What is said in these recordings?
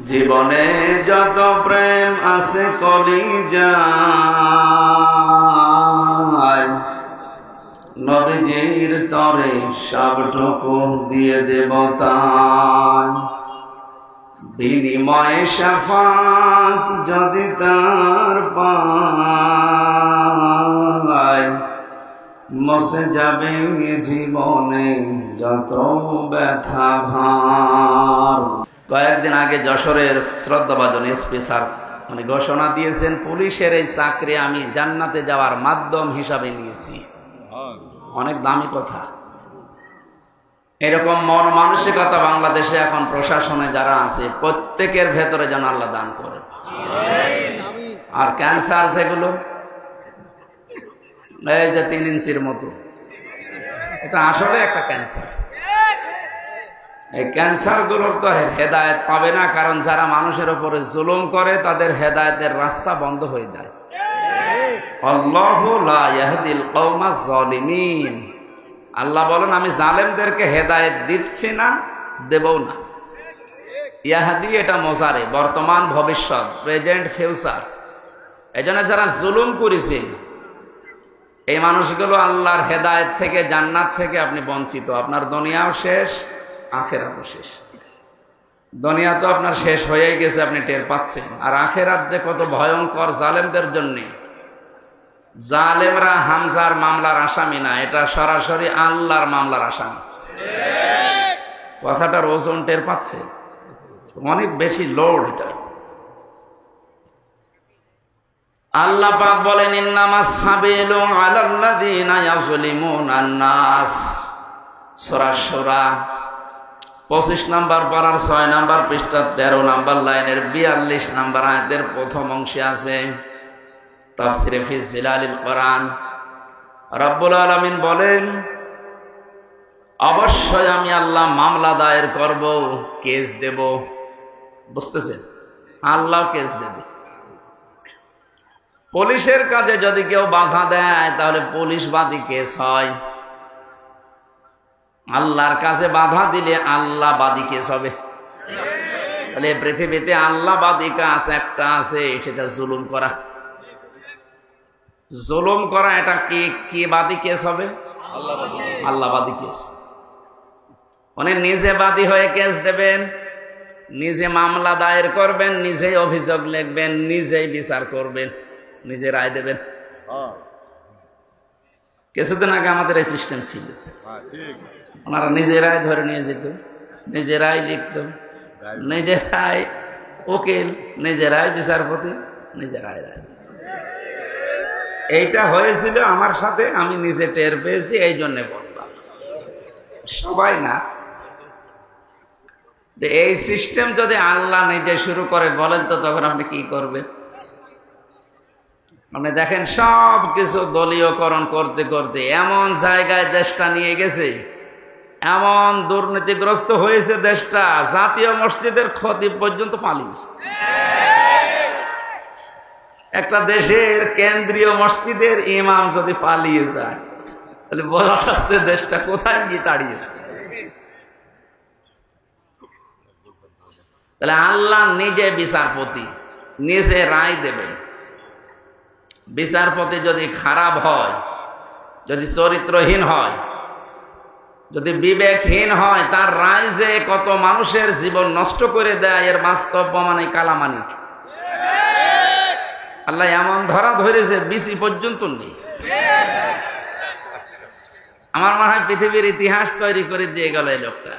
জীবনে যত প্রেম আছে কলিজায়, নবীজির তরে সবটুকু দিয়ে দেব তাই। বিনিময়ে শাফাত যদি তার পাই, মুছে যাবে জীবনে যত ব্যথা ভার। কয়েকদিন আগে যশোরের শ্রদ্ধাভাজন এসপি স্যার ঘোষণা দিয়েছেন, পুলিশের এই চাকরি আমি জান্নাতে যাওয়ার মাধ্যম হিসাবে নিয়েছি। অনেক দামি কথা। এরকম মন মানসিকতা বাংলাদেশে এখন প্রশাসনে যারা আছে প্রত্যেকের ভেতরে যেন আল্লাহ দান করে। আর ক্যান্সার যেগুলো এই যে 3 ইঞ্চির মতো, এটা আসলে একটা ক্যান্সার। এই ক্যান্সার গুলোর তো হেদায়েত পাবে না, কারণ যারা মানুষের উপরে জুলুম করে তাদের হেদায়েতের রাস্তা বন্ধ হয়ে যায়। আল্লাহু লা ইয়াহদিল কওমাজ জালিমিন। আল্লাহ বলেন আমি জালেমদেরকে হেদায়েত দিচ্ছি না, দেবও না। ইয়াহদি এটা মোজারে, বর্তমান ভবিষ্যৎ, প্রেজেন্ট ফিউচার। এজন্য যারা জুলুম করেছে এই মানুষগুলো আল্লাহর হেদায়েত থেকে, জান্নাত থেকে আপনি বঞ্চিত। আপনার দুনিয়াও শেষ, আখিরাতও শেষ। দুনিয়া তো আপনার শেষ হয়ে গেছে, আপনি টের পাচ্ছেন। আর আখিরাত যে কত ভয়ঙ্কর জালেমদের জন্য। জালেমরা হামজার মামলার আসামি না, এটা সরাসরি আল্লাহর মামলার আসামি। কথাটার ওজন টের পাচ্ছে, অনেক বেশি লোড এটা। আল্লাহ পাক বলেন ইন্নামাস সাবিলু আলাল্লাযিনা ইয়াযলিমুনান নাস। সূরা সূরা 25 নম্বর পারার 6 নম্বর পৃষ্ঠা 13 নম্বর লাইনের 42 নম্বর আয়াতের প্রথম অংশে আছে তাফসিরে ফি জিলালিল কোরআন। রব্বুল আলামিন বলেন অবশ্যই আমি আল্লাহ মামলা দায়ের করব, কেস দেব। বুঝতেছেন? আল্লাহ কেস দেবে। পুলিশের কাজে যদি কেউ বাধা দেয় তাহলে পুলিশবাদী কেস হয়। আল্লাহর কাছে বাধা দিলে আল্লাহ বাদী কেস হবে। তাহলে পৃথিবীতে আল্লাহ বাদী কাজ একটা আছে, সেটা জুলুম করা। জুলুম করা এটা কি বাদী কেস হবে? আল্লাহ বাদী কেস। উনি নিজে বাদী হয়ে কেস দেবেন, নিজে মামলা দায়ের করবেন, নিজেই অভিযোগ লিখবেন, নিজেই বিচার করবেন, নিজে রায় দেবেন। কিছুদিন আগে আমাদের এই সিস্টেম ছিল। ওনারা নিজেরাই ধরে নিয়ে যেত, নিজেরাই লিখত, নিজেরাই উকিল, নিজেরাই বিচারপতি, নিজেরাই রায়। এইটা হয়েছিল আমার সাথে, আমি নিজে টের পেয়েছি, এই জন্য বললাম। সবাই না। এই সিস্টেম যদি আল্লাহ নিজে শুরু করে বলেন তো তখন আপনি কি করবেন? আপনি দেখেন সব কিছু দলীয়করণ করতে করতে এমন জায়গায় দেশটা নিয়ে গেছে, এমন দুর্নীতিগ্রস্ত হয়েছে দেশটা, জাতীয় মসজিদের খতিব পর্যন্ত পালিয়েছে। একটা দেশের কেন্দ্রীয় মসজিদের ইমাম যদি পালিয়ে যায় তাহলে বোঝা যাচ্ছে দেশটা কোথায় গিয়ে দাঁড়িয়েছে। তাহলে আল্লাহ নিজে বিচারপতি, নিজে রায় দেবেন। বিচারপতি যদি খারাপ হয়, যদি চরিত্রহীন হয়, যদি বিবেকহীন হয়, তার রায় যে কত মানুষের জীবন নষ্ট করে দেয় এর বাস্তব প্রমাণ এই কালামানিক। আল্লাহ এমন ধরা ধরেছে বিসি পর্যন্ত নেই। আমার মনে হয় পৃথিবীর ইতিহাস তৈরি করে দিয়ে গেল এই লোকটা।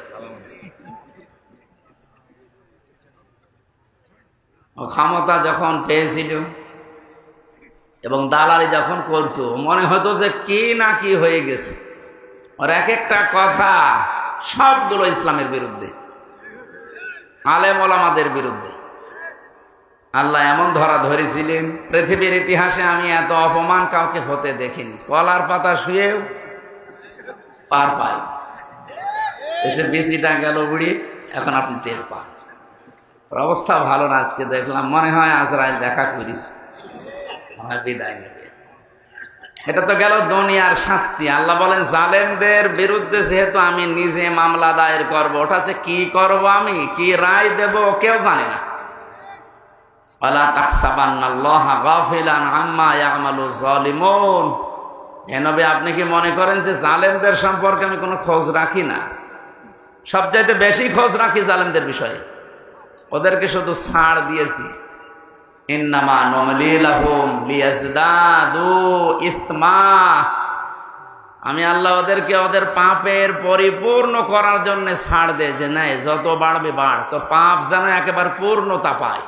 ক্ষমতা যখন পেয়েছিল এবং দালালি যখন করতো, মনে হতো যে কি না কি হয়ে গেছে। আর এক একটা কথা সবগুলো ইসলামের বিরুদ্ধে, আলেম ওলামাদের বিরুদ্ধে। আল্লাহ এমন ধরা ধরেছিলেন, পৃথিবীর ইতিহাসে আমি এত অপমান কাউকে হতে দেখিনি। কলার পাতা শুয়েও পার পাই। এসে বিসিটা গেল বুড়ি, এখন আপনি টের পান। অবস্থা ভালো না। আজকে দেখলাম মনে হয় আজরাইল দেখা করিস, বিদায় নেবে। এটা তো গেল দুনিয়ার শাস্তি। আল্লাহ বলেন জালেমদের বিরুদ্ধে যেহেতু আমি নিজে মামলা দায়ের করব, ওটা কি করব, আমি কি রায় দেব কেউ জানে না। ওয়ালা তাহসাবান্নাল্লাহা গাফিলান আম্মা ইয়ামালুজ জালিমুন। হে নবী, আপনি কি মনে করেন যে জালেমদের সম্পর্কে আমি কোনো খোঁজ রাখি না? সবচাইতে বেশি খোঁজ রাখি জালেমদের বিষয়ে। ওদেরকে শুধু ছাড় দিয়েছি। ইন্নামা নুমলি লাহুম লিয়াজদাদু ইসমা। আমি আল্লাহ ওদেরকে ওদের পাপের পরিপূর্ণ করার জন্য ছাড় দেয়, যে নাই যত বাড়বে বাড়, তো পাপ যেন একেবারে পূর্ণতা পায়।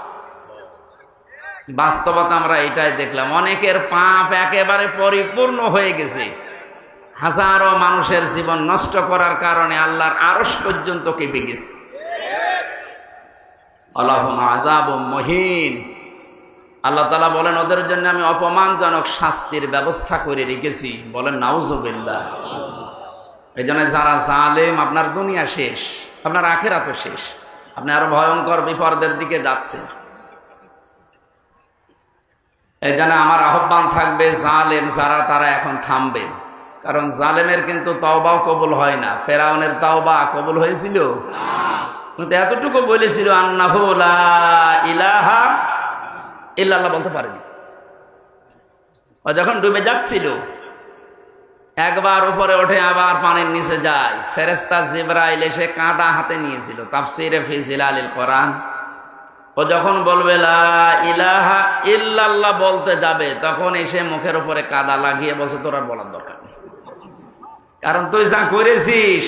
বাস্তবতা আমরা এটাই দেখলাম, অনেকের পাপ একেবারে পরিপূর্ণ হয়ে গেছে। হাজারো মানুষের জীবন নষ্ট করার কারণে আল্লাহর আরশ পর্যন্ত কেঁপে গেছে। আল্লাহুম আযাবুম মুহিন। আল্লাহ তাআলা বলেন ওদের জন্য আমি অপমানজনক শাস্তির ব্যবস্থা করে রেখেছি। বলেন নাউযুবিল্লাহ। এই জন্য যারা জালেম, আপনার দুনিয়া শেষ, আপনার আখিরাতও শেষ। আপনি আরো ভয়ঙ্কর বিপদের দিকে যাচ্ছেন। এই জন্য আমার আহ্বান থাকবে, জালেম যারা তারা এখন থামবে। কারণ জালেমের কিন্তু তওবাও কবুল হয় না। ফেরাউনের তওবা কবুল হয়েছিল? কিন্তু এতটুকু বলেছিল আন্নাহু লা ইলাহা ইল্লাল্লাহ, বলতে পারেনি। ও যখন ডুবে যাচ্ছিল, একবার উপরে ওঠে আবার পানির নিচে যায়। ফেরেশতা জিবরাইল এসে কাঁদা হাতে নিয়েছিল। তাফসীরে ফি জিলালিল কোরআন, ও যখন বলবে লা ইলাহা ইল্লাল্লাহ বলতে যাবে, তখন এসে মুখের উপরে কাদা লাগিয়ে বলছে তোর আর বলার দরকার নেই, কারণ তুই যা করেছিস।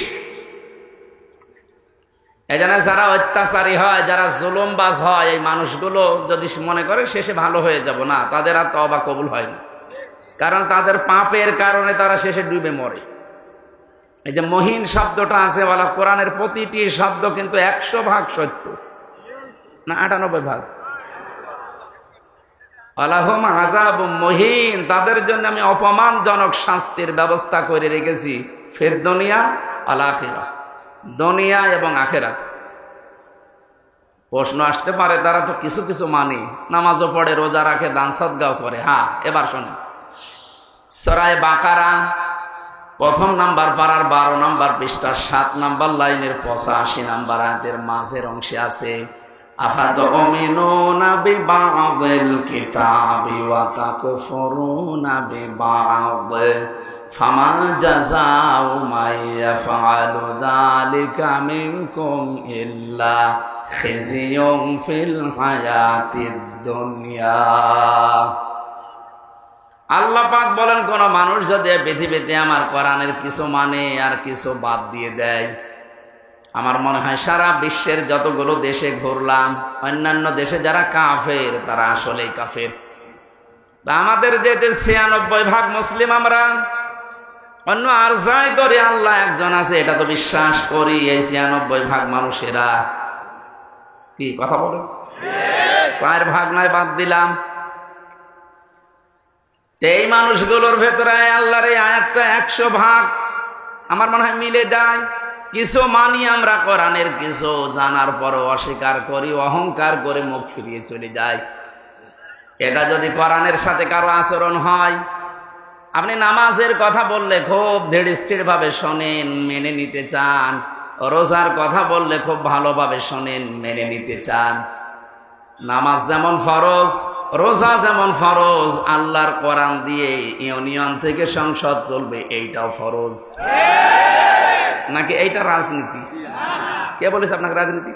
এই জন্য যারা অত্যাচারী হয়, যারা জুলুমবাজ হয়, এই মানুষগুলো যদি মনে করে শেষে ভালো হয়ে যাব, না, তাদের আর তওবা কবুল হয় না। কারণ তাদের পাপের কারণে তারা শেষে ডুবে মরে। এই যে মহিন শব্দটা আছে, বলা কোরআনের প্রতিটি শব্দ কিন্তু 100% সত্য, না 98%। আলাহুম আযাবুম মুহিন, তাদের জন্য আমি অপমানজনক শাস্তির ব্যবস্থা করে রেখেছি। ফির দুনিয়া ওয়াল আখিরাহ, দুনিয়া এবং আখিরাত। প্রশ্ন আসতে পারে, তারা তো কিছু কিছু মানে, নামাজও পড়ে, রোজা রাখে, দান সদকাও করে। হ্যাঁ, এবার শোনেন, সূরা বাকারা 1 নাম্বার পারার 12 নাম্বার পৃষ্ঠা 7 নাম্বার লাইনের 85 নাম্বার আয়াতের মাঝের অংশে আছে, আফাতুমিনুনা বিবা'দিল কিতাবি ওয়া তাকফুরুনা বিবা'দ ফামা জাযাউ মান ইয়াফআলু যালিকা মিনকুম ইল্লা খিজিয়ুন ফিল হায়াতিদ দুনিয়া। আল্লাহ পাক বলেন, কোন মানুষ যদি পৃথিবীতে আমার কোরআনের কিছু মানে আর কিছু বাদ দিয়ে দেয়, আমার মনে হয় সারা বিশ্বের যতগুলো দেশে ঘুরলাম, অন্যান্য দেশে যারা কাফের তারা আসলেই কাফের। আমাদের যে 96% মুসলিম, আমরা অন্য আর যাই করি আল্লাহ একজন আছে এটা তো বিশ্বাস করি। এই 96% মানুষেরা কি কথা বলে? 4% নয়, বাদ দিলাম। এই মানুষগুলোর ভেতরে আল্লাহর এই আয়াতটা 100% আমার মনে হয় মিলে যায়। কিছু মানি আমরা কোরআনের, কিছু জানার পরও অস্বীকার করি, অহংকার করে মুখ ফিরিয়ে চলে যাই। এটা যদি কোরআনের সাথে কারো আচরণ হয়, আপনি নামাজের কথা বললে খুব ধীরস্থির ভাবে শোনেন, মেনে নিতে চান। রোজার কথা বললে খুব ভালোভাবে শোনেন, মেনে নিতে চান। নামাজ যেমন ফরজ, রোজা যেমন ফরজ, আল্লাহর কোরআন দিয়ে ইউনিয়ন থেকে সংসদ চলবে, এইটাও ফরজ। নাকি এইটা রাজনীতি? কে বলেছে আপনাকে রাজনীতি?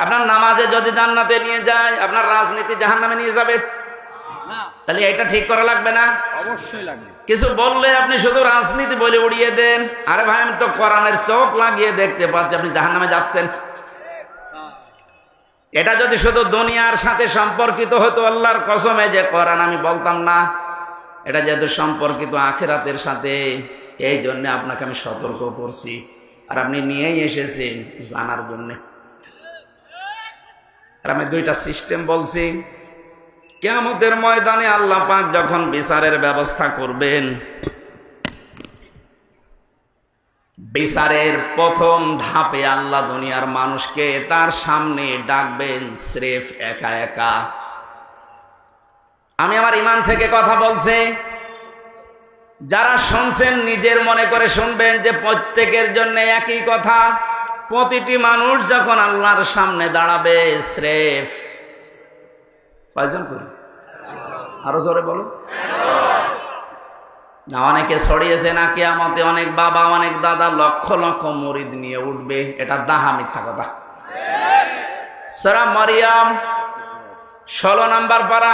আপনার নামাজে যদি জান্নাতে নিয়ে যায়, আপনার রাজনীতি জাহান্নামে নিয়ে যাবে। তাহলে এটা ঠিক করা লাগবে না? অবশ্যই লাগবে। কিছু বললে আপনি শুধু রাজনীতি বলে উড়িয়ে দেন। আরে ভাই, আমি তো কোরআনের চোখ লাগিয়ে দেখতে পাচ্ছি আপনি জাহান্নামে যাচ্ছেন। এটা যদি শুধু দুনিয়ার সাথে সম্পর্কিত হতো, আল্লাহর কসমে যে কোরআন আমি বলতাম না। এটা যেহেতু সম্পর্কিত আখিরাতের সাথে, এই জন্য আপনাকে আমি সতর্ক করছি, আর আপনি নিয়েই এসেছেন জানার জন্য। আর আমি 2টা সিস্টেম বলছি। কিয়ামতের ময়দানে আল্লাহ পাক যখন বিচারের ব্যবস্থা করবেন, বিচারের প্রথম ধাপে আল্লাহ দুনিয়ার মানুষকে তার সামনে ডাকবেন স্রেফ একা একা। আমি আমার ঈমান থেকে কথা বলছি। যারা শুনছেন নিজের মনে করে শুনবেন যে প্রত্যেকের জন্য একই কথা। প্রতিটি মানুষ যখন আল্লাহর সামনে দাঁড়াবে, স্রেফ কয়জন করে? আরো জোরে বলো না। অনেকে ছড়িয়েছে না কিয়ামতে অনেক বাবা অনেক দাদা লক্ষ লক্ষ মুরিদ নিয়ে উঠবে। এটা দাহা মিথ্যা কথা। সূরা মারিয়াম 16 নম্বর পারা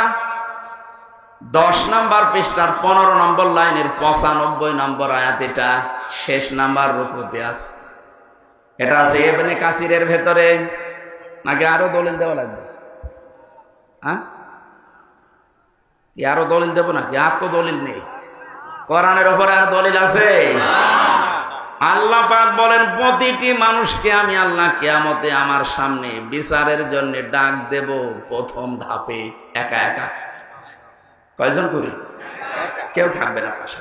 10 নম্বর পৃষ্ঠার 15 নম্বর লাইনের 95 নম্বর আয়াত। এটা শেষ নাম্বার রুকুতে আছে। এটা আছে ইবনে কাসিরের ভেতরে, নাকি আরো দলিল দেওয়া লাগবে? হ্যাঁ, আরো দলিল দেবো নাকি? আর তো দলিল নেই। কোরআনের উপরে আর দলিল আছে? আল্লাহ পাক বলেন প্রতিটি মানুষকে আমি আল্লাহ কিয়ামতে আমার সামনে বিচারের জন্য ডাক দেব। প্রথম ধাপে একা একা। কয়জন করি? কেউ থাকবে না পাশে।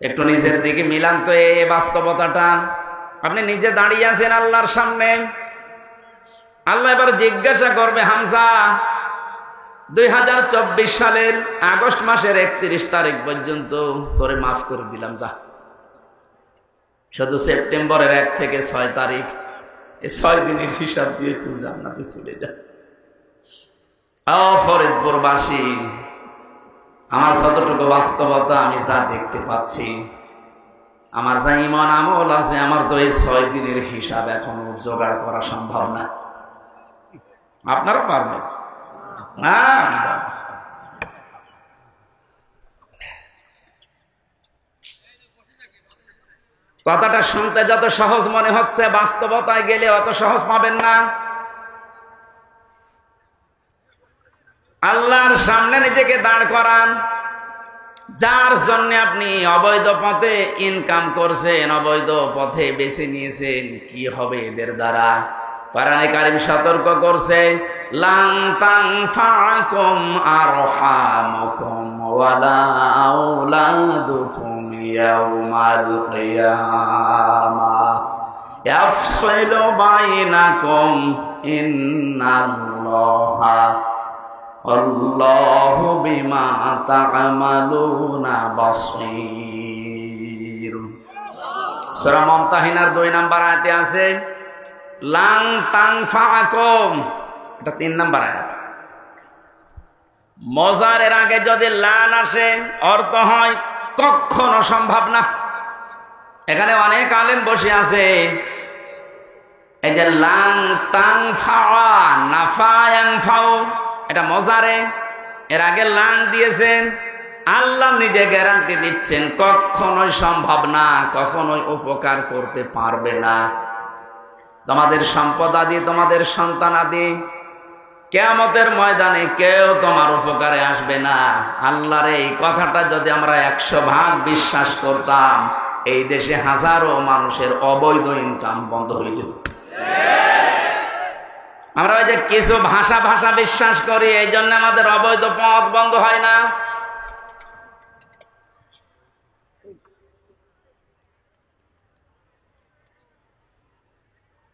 একটু নিজের দিকে মিলান তো এই বাস্তবতাটা। আপনি নিজে দাঁড়িয়ে আছেন আল্লাহর সামনে। আল্লাহ এবার জিজ্ঞাসা করবে, হামজা 2024 সালের আগস্ট মাসের 31 তারিখ পর্যন্ত তোরে মাফ করে দিলাম, যা। শুধু সেপ্টেম্বরের 1 থেকে 6 তারিখ, এই 6 দিনের হিসাব দিয়ে তুই জান্নাতে চলে যা। ফরিদপুরবাসী, আমার যতটুকু বাস্তবতা আমি যা দেখতে পাচ্ছি, আমার যা ঈমান আমল আছে, আমার তো এই 6 দিনের হিসাব এখনো জোগাড় করা সম্ভব না। আপনারা পারবেন না? কথাটা শুনতে যত সহজ মনে হচ্ছে, বাস্তবতায় গেলে অত সহজ পাবেন না। আল্লাহর সামনে নিজেকে দাঁড় করান। যার জন্য আপনি অবৈধ পথে ইনকাম করছেন, অবৈধ পথে বেছে নিয়েছেন, কি হবে এদের দ্বারা? কোরআনে কারীম সতর্ক করছে, লান তানফাকুম আরহামুকুম ওয়ালা আওলাদুকুম ইয়াউমাল কিয়ামাহ ইয়াফসিলু বাইনাকুম ইন্নাল্লাহা আল্লাহু বিমা তা'মালুনা বাসীর। সূরা মুমতাহিনার 2 নম্বর আয়াতে আছে লান তানফাকুম, এটা 3 নম্বর আয়াত। মজারের আগে যদি লান আসে অর্থ হয় কখনো সম্ভব না। এখানে অনেক আলেম বসে আছে, এই যে লান তানফা নাফা ইয়ানফাউ, এটা মজারে, এর আগে লান দিয়েছেন। আল্লাহ নিজে গ্যারান্টি দিচ্ছেন কখনোই সম্ভব না, কখনোই উপকার করতে পারবে না। তোমাদের সম্পদ আদি, তোমাদের সন্তান আদি কিয়ামতের ময়দানে কেউ তোমার উপকারে আসবে না। আল্লাহর এই কথাটা যদি আমরা 100% বিশ্বাস করতাম, এই দেশে হাজারো মানুষের অবৈধ ইনকাম বন্ধ হয়ে যেত। আমরা ওই যে কিছু ভাষা বিশ্বাস করি, এই জন্য আমাদের অবৈধ পথ বন্ধ হয় না।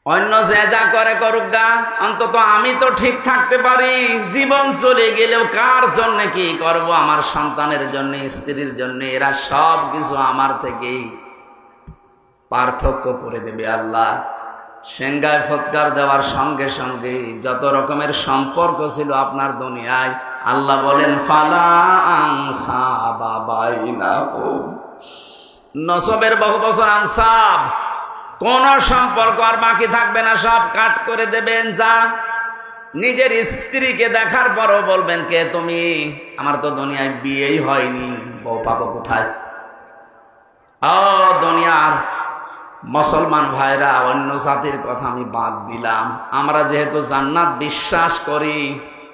অন্য যে যা করে করুক গা, অন্তত আমি তো ঠিক থাকতে পারি। জীবন চলে গেলেও কার জন্য কি করব? আমার সন্তানের জন্য, স্ত্রীর জন্য। এরা সব কিছু আমার থেকেই পার্থক্য করে দেবে আল্লাহ। সেঙ্গায় ফৎকার দেওয়ার সঙ্গে সঙ্গে যত রকমের সম্পর্ক ছিল আপনার দুনিয়ায়, আল্লাহ বলেন ফালা আনসাবা বাইনাহুম। নসবের বহু বছর আনসাব, কোন সম্পর্ক আর বাকি থাকবে না, সব কাট করে দেবেন। যা নিজের স্ত্রীকে দেখার পরও বলবেন, কে তুমি? আমার তো দুনিয়ায় বিয়েই হয়নি, বউ পাবো কোথায়? ও দুনিয়ার মুসলমান ভাইরা, অন্য জাতির কথা আমি বাদ দিলাম। আমরা যেহেতু জান্নাত বিশ্বাস করি,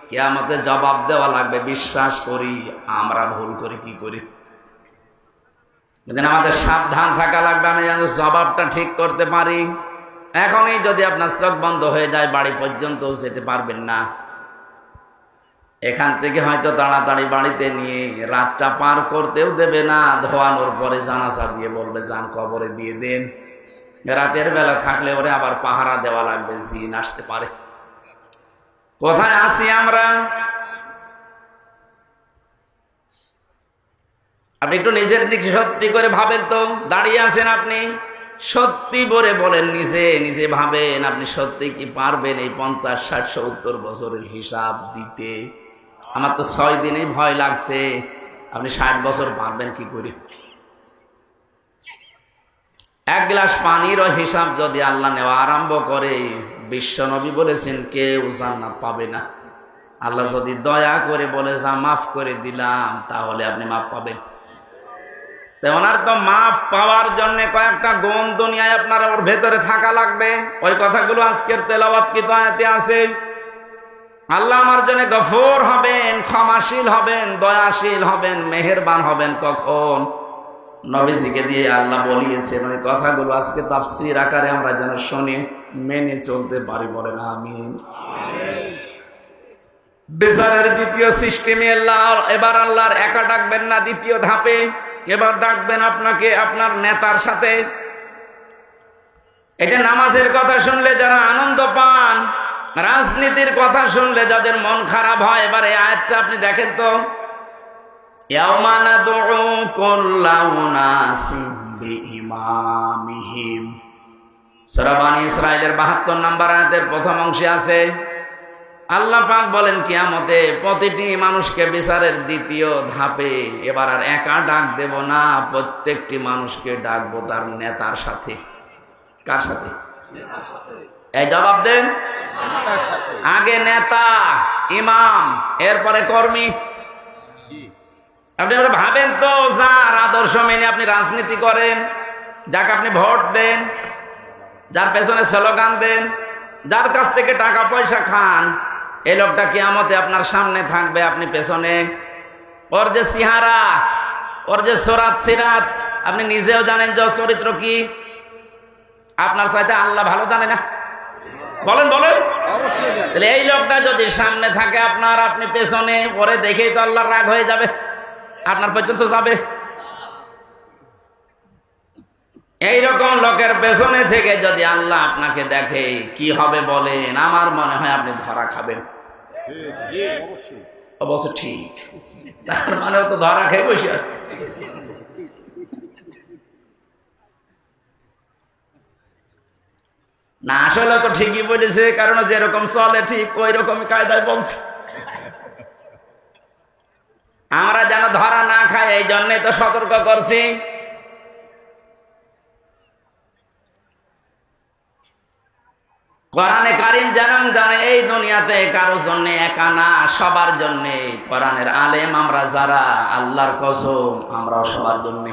কিয়ামতে জবাব দেওয়া লাগবে বিশ্বাস করি। আমরা ভুল করি কি করি? আমাদের সাবধান থাকা লাগবে, আমি যেন জবাবটা ঠিক করতে পারি। এখনই যদি আপনার চোখ বন্ধ হয়ে যায়, বাড়ি পর্যন্ত যেতে পারবেন না। এখান থেকে হয়তো তাড়াতাড়ি বাড়িতে নিয়ে রাতটা পার করতেও দেবে না। ধোয়ানোর পরে জানাজা দিয়ে বলবে যান কবরে দিয়ে দেন। রাতের বেলা থাকলে ওরে আবার পাহারা দেওয়া লাগবে, জিন আসতে পারে। কোথায় আছি আমরা? আপনি একটু নিজের দিক সত্যি করে ভাবেন তো, দাঁড়িয়ে আছেন আপনি, সত্যি করে বলেন, নিজে নিজে ভাবেন আপনি সত্যি কি পারবেন এই 50, 60, 70 বছরের হিসাব দিতে? আমার তো 6 দিনেই ভয় লাগছে, আপনি 60 বছর পারবেন কি করে? এক গ্লাস পানিরও হিসাব যদি আল্লাহ নেওয়া আরম্ভ করে, বিশ্ব নবী বলেছেন কেউ জান্নাত পাবে না। আল্লাহ যদি দয়া করে বলে যা মাফ করে দিলাম, তাহলে আপনি মাফ পাবেন। ওনার তো মাফ পাওয়ার জন্য কয়েকটা গুণ দুনিয়ায় আপনার ওর ভেতরে থাকা লাগবে। ওই কথাগুলো আজকের তেলাওয়াত কি আয়াতে আছে। আল্লাহ আমার জন্য গফুর হবেন, ক্ষমাশীল হবেন, দয়াশীল হবেন, মেহেরবান হবেন কখন? নবীজিকে দিয়ে আল্লাহ বলিয়েছেন। ওই কথাগুলো আজকে তাফসীর আকারে আমরা যেন শুনে মেনে চলতে পারি, বলেন আমিন। বিচারের দ্বিতীয় সিস্টেমে এবার আল্লাহর একা ডাকবেন না, দ্বিতীয় ধাপে এবার ডাকবেন আপনাকে আপনার নেতার সাথে। এটা নামাজের কথা শুনলে যারা আনন্দ পান, রাজনীতির কথা শুনলে যাদের মন খারাপ হয়, এবার এই আয়াতটা আপনি দেখেন তো, ইয়াওমা নাদউ কুল্লা উনাসিন বিইমামিহিম। সূরা বনী ইসরাঈলের 72 নম্বর আয়াতের প্রথম অংশে আছে, আল্লাহ পাক বলেন কিয়ামতে প্রতিটি মানুষকে বিচারের দ্বিতীয় ধাপে এবার আর একা ডাক দেব না, প্রত্যেকটি মানুষকে ডাকবো তার নেতার সাথে। কার সাথে? এই জবাব দেন। আগে নেতা, ইমাম, এরপরে কর্মী। আপনি ভাবেন তো, যার আদর্শ মেনে আপনি রাজনীতি করেন, যাকে আপনি ভোট দেন, যার পেছনে স্লোগান দেন, যার কাছ থেকে টাকা পয়সা খান, এই লোকটা কিয়ামতে আপনার সামনে থাকবে, আপনি পেছনে। ওর যে সিহারা, ওর যে সোরাত সিরাত, আপনি নিজেও জানেন যে চরিত্র কি। আপনার চাইতে আল্লাহ ভালো জানে না? বলেন বলেন। তাহলে এই লোকটা যদি সামনে থাকে আপনার, আপনি পেছনে, পরে দেখেই তো আল্লাহর রাগ হয়ে যাবে, আপনার পর্যন্ত যাবে। এইরকম লোকের পেছনে থেকে যদি আল্লাহ আপনাকে দেখে, কি হবে বলেন? আমার মনে হয় আপনি ধরা খাবেন। অবশ্য ঠিক, তার মানে তো ধরা খেয়ে বসে আছে। না, আসলে তো ঠিকই বলেছে, কারণ যেরকম চলে ঠিক ওই রকম কায়দায় বলছে। আমরা যেন ধরা না খাই, এই জন্যই তো সতর্ক করছি। কোরআনে কারীম যেমন জানে এই দুনিয়াতে কারোর জন্য একা না, সবার জন্য। কোরআনের আলেম আমরা যারা, আল্লাহর কসম আমরাও সবার জন্য।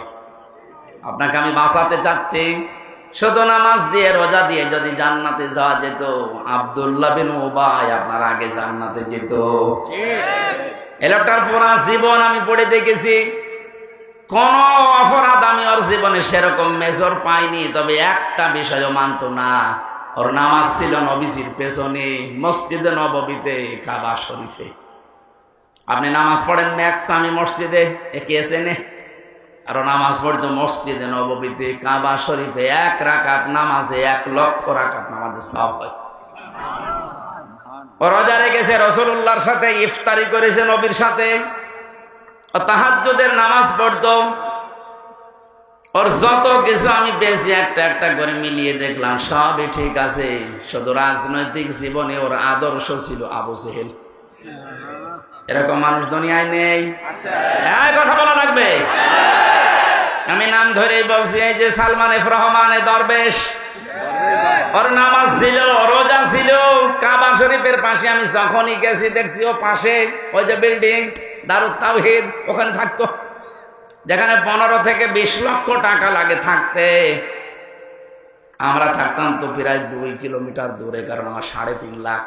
আপনাকে আমি বাঁচাতে চাচ্ছি। শুধু নামাজ দিয়ে, রোজা দিয়ে যদি জান্নাতে যাওয়া যেত, আব্দুল্লাহ বিন উবাই আপনার আগে জান্নাতে যেত। এই লোকটার পুরা জীবন আমি পড়ে দেখেছি, কোন অপরাধ আমি ওর জীবনে সেরকম মেজর পাইনি। তবে একটা বিষয়ও মানত না, ওর নামাজ ছিল নবীজির পেছনে, মসজিদে নববীতে, কাবা শরীফে। আপনি নামাজ পড়েন ম্যাক্সামি মসজিদে, একে এসেনে, আর নামাজ পড়তো মসজিদে নববীতে, কাবা শরীফে। 1 রাকাত নামাজে 1 লক্ষ রাকাত নামাজে সওয়াব হয়। ও রোজা রেখেছে, রাসূলুল্লাহর সাথে ইফতারি করেছে, নবীর সাথে, তাহাজ্জুদের নামাজ পড়তো। ওর যত কিছু আমি বেশি একটা একটা করে মিলিয়ে দেখলাম, সবই ঠিক আছে। শুধু রাজনৈতিক জীবনে ওর আদর্শ ছিল আবু জেহেল। এরকম মানুষ দুনিয়ায় নেই, কথা বলা লাগবে। আমি নাম ধরেই বলছি, এই যে সালমান এফ রহমান দরবেশ, ওর নামাজ ছিল, রোজা ছিল। কাবা শরীফের পাশে আমি যখনই গেছি দেখছি ও পাশে ওই যে বিল্ডিং দারুত তাওহীদ, ওখানে থাকতো। যেখানে 15 থেকে 20 লক্ষ টাকা লাগে থাকতে, আমরা থাকতাম তো প্রায় 2 কিলোমিটার দূরে, কারণ আমার 3.5 লাখ।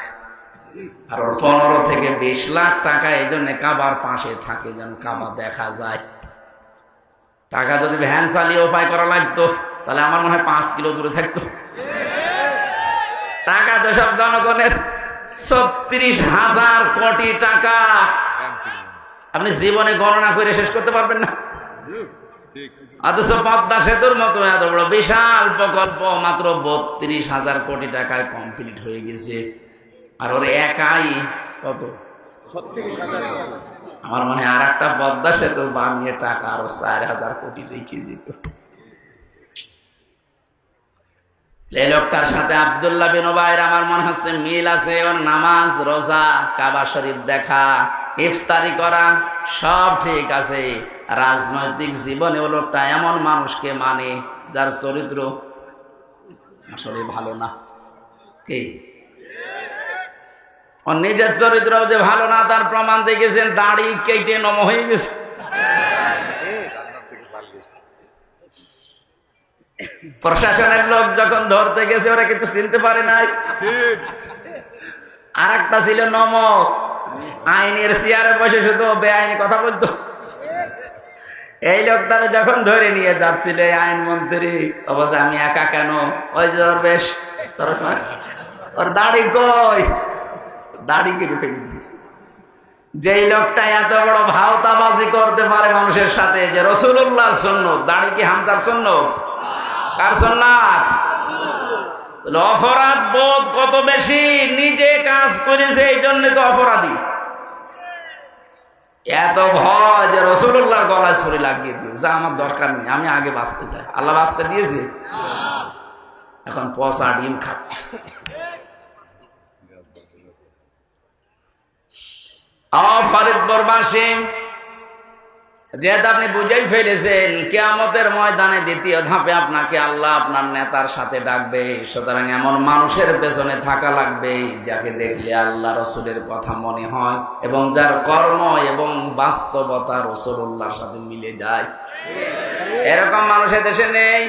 আর 15 থেকে 20 লাখ টাকা এই জন্য কাবার পাশে থাকে, যেন কাবা দেখা যায়। টাকা যদি ভ্যান চালিয়ে উপায় করা লাগতো, তাহলে আমার মনে হয় 5 কিলো দূরে থাকতো। টাকা তো সব জনগণের, 36,000 কোটি টাকা। আপনি জীবনে গণনা করে শেষ করতে পারবেন না। অথচ পদ্মা সেতুর মতো এত বড় বিশাল প্রকল্প মাত্র 32,000 কোটি টাকায় কমপ্লিট হয়ে গেছে। আর ওর একাই কত? আমার মনে হয় আর একটা পদ্মা সেতু বানিয়ে টাকা আরো 4,000 কোটি রেখে যেত। এই লোকটার সাথে আব্দুল্লাহ বিন উবাইর আমার মনে হচ্ছে মিল আছে। ওর নামাজ, রোজা, কাবা শরীফ দেখা, ইফতারি করা সব ঠিক আছে। রাজনৈতিক জীবনে ও লোকটা এমন মানুষকে মানে যার চরিত্র আসলে ভালো না। কি ওর নিজের চরিত্র যে ভালো না তার প্রমাণ দেখেছেন, দাড়ি কেটে নম হয়ে গেছে। প্রশাসনের লোক যখন ধরতে গেছে ওরা কিন্তু চিনতে পারে নাই। আর একটা ছিল নম, আইনের চেয়ারে বসে শুধু বেআইনি কথা বলতো। এই লোকটারে যখন ধরে নিয়ে যাচ্ছিল আইনমন্ত্রী, অবশ্য আমি একা কেন, ওই যে বেশ ওর দাড়ি কই, দাড়ি কেটে ফেলে দিয়েছে। যেই লোকটা এত বড় ভাওতাবাজি করতে পারে মানুষের সাথে, যে রাসূলুল্লাহর সুন্নাত, দাড়ি কি হামজার সুন্নাত? কার সুন্নাত? অপরাধ বোধ কত বেশি, নিজে কাজ করেছে এই জন্য তো অপরাধী। এত ভয় যে রাসূলুল্লাহর গলায় ছুরি লাগিয়ে দিয়েছে, যা আমার দরকার নেই, আমি আগে বাঁচতে চাই। আল্লাহ বাঁচতে দিয়েছে, এখন পচা ডিম খাচ্ছে। ফরিদপুরবাসী, যেহেতু আপনি বুঝেই ফেলেছেন কিয়ামতের ময়দানে দ্বিতীয় ধাপে আপনাকে আল্লাহ আপনার নেতার সাথে ডাকবে, সুতরাং এমন মানুষের পেছনে থাকা লাগবে যাকে দেখলে আল্লাহ রসুলের কথা মনে হয় এবং যার কর্ম এবং বাস্তবতা রাসূলুল্লাহর সাথে মিলে যায়। এরকম মানুষের দেশে নেই।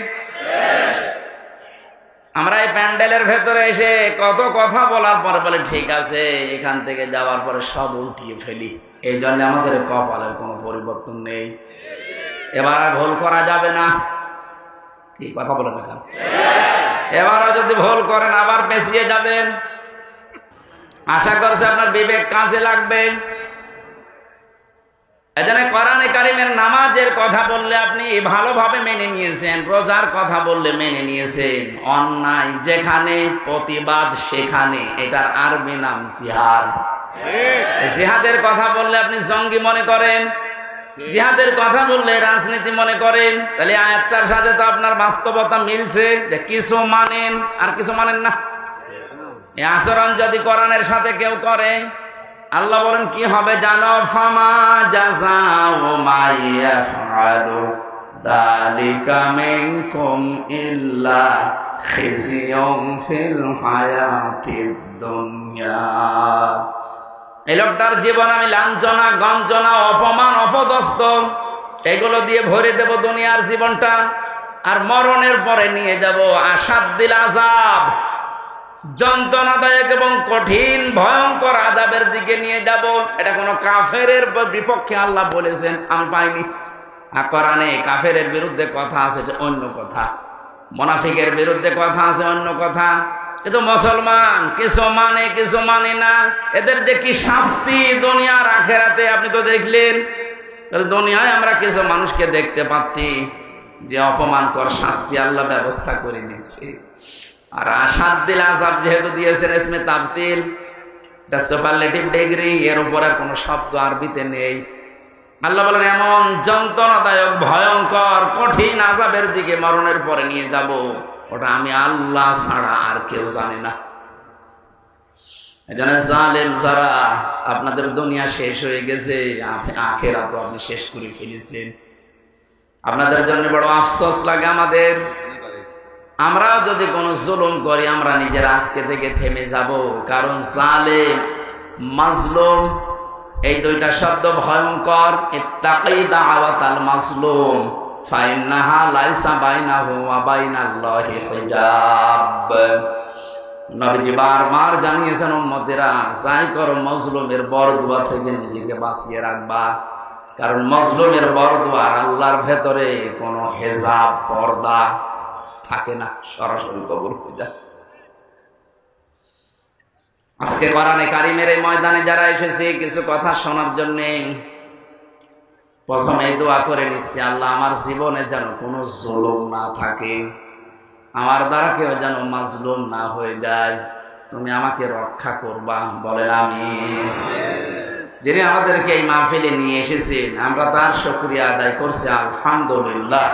আমরা এই প্যান্ডেলের ভেতরে এসে কত কথা বলার পরে বলে ঠিক আছে, এখান থেকে যাওয়ার পরে সব উল্টিয়ে ফেলি। এই জন্য আমাদের কপালের কোনো পরিবর্তন নেই। এবার ভুল করা যাবে না। কি কথা বলেন এখন? এবারও যদি ভুল করেন আবার পেছিয়ে যাবেন। আশা করছে আপনার বিবেক কাজে লাগবে। এজন্য কোরআনে কারীমের নামাজের কথা বললে আপনি ভালোভাবে মেনে নিয়েছেন, রোজার কথা বললে মেনে নিয়েছেন, অন্যায় যেখানে প্রতিবাদ সেখানে, এটার আরবি নাম জিহাদ। জিহাদের কথা বললে আপনি জঙ্গি মনে করেন, জিহাদের কথা বললে রাজনীতি মনে করেন। তাহলে আয়াতটার সাথে তো আপনার বাস্তবতা মিলছে যে কিছু মানেন আর কিছু মানেন না। এই আচরণ যদি কোরআনের সাথে কেউ করে, আল্লাহ বলেন কি হবে জানো? ফামা জাযাউ মা ইয়াফআলু যালিকা মিনকুম ইল্লা খিজিয়ুম ফিল হায়াতিদ দুনিয়া। এই লোকটার জীবন আমি লাঞ্ছনা, গঞ্জনা, অপমান, অপদস্থ এগুলো দিয়ে ভরে দেব দুনিয়ার জীবনটা, আর মরণের পরে নিয়ে যাব আসাদ্দিল আযাব, যন্ত্রণাদায়ক এবং কঠিন ভয়ঙ্কর আযাবের দিকে নিয়ে যাব। এটা কোন কাফেরের বিপক্ষে আল্লাহ বলেছেন, আমি পাইনি। আর কোরআনে কাফেরের বিরুদ্ধে কথা আছে, অন্য কথা। মুনাফিকের বিরুদ্ধে কথা আছে, অন্য কথা। কিন্তু মুসলমান কিছু মানে কিছু মানে না। এদের যে কি শাস্তি দুনিয়ার আখিরাতে আপনি তো দেখলেন। দুনিয়ায় আমরা কিছু মানুষকে দেখতে পাচ্ছি যে অপমানকর শাস্তি আল্লাহ ব্যবস্থা করে দিচ্ছে। আর আসাদ্দিল আযাব যেহেতু দিয়েছেন ইসমে তাফসীল, এটা সুপারলেটিভ ডিগ্রি, এর উপর আর কোনো শব্দ আরবিতে নেই। আল্লাহ বলেন এমন যন্ত্রণাদায়ক ভয়ঙ্কর কঠিন আযাবের দিকে মরণের পরে নিয়ে যাব, ওটা আমি আল্লাহ ছাড়া আর কেউ জানে না। এজন্য জালেম যারা, আপনাদের দুনিয়া শেষ হয়ে গেছে, আখিরাত আপনি শেষ করে ফেলেছেন। আপনাদের জন্য বড় আফসোস লাগে আমাদের। আমরা যদি কোনো জুলুম করি আমরা নিজেরা আজকে থেকে থেমে যাব, কারণ জালেম, মাজলুম এই দুইটা শব্দ ভয়ঙ্কর। ইত্তাকি দাওয়াতাল মাজলুম ফাইন্নাহা লাইসা বাইনাহু ওয়া বাইনাল্লাহি হিজাব। নবীজি বারবার জানিয়েছেন উম্মতেরা, যাই করো মজলুমের বরদুয়া থেকে নিজেকে বাঁচিয়ে রাখবা, কারণ মজলুমের বরদুয়া আল্লাহর ভেতরে কোনো হিজাব, পর্দা থাকে না, সরাসরি কবুল হয়ে যায়। আজকে কোরআনে কারীমের এই ময়দানে যারা এসেছে কিছু কথা শোনার জন্য, প্রথমে দোয়া করে নিচ্ছি, আল্লাহ আমার জীবনে যেন কোনো জুলুম না থাকে, আমার দ্বারা কেউ যেন মাজলুম না হয়ে যায়, তুমি আমাকে রক্ষা করবা, বলেন আমিন। যিনি আমাদেরকে এই মাহফিলে নিয়ে এসেছেন, আমরা তার শুকরিয়া আদায় করছি আলহামদুলিল্লাহ।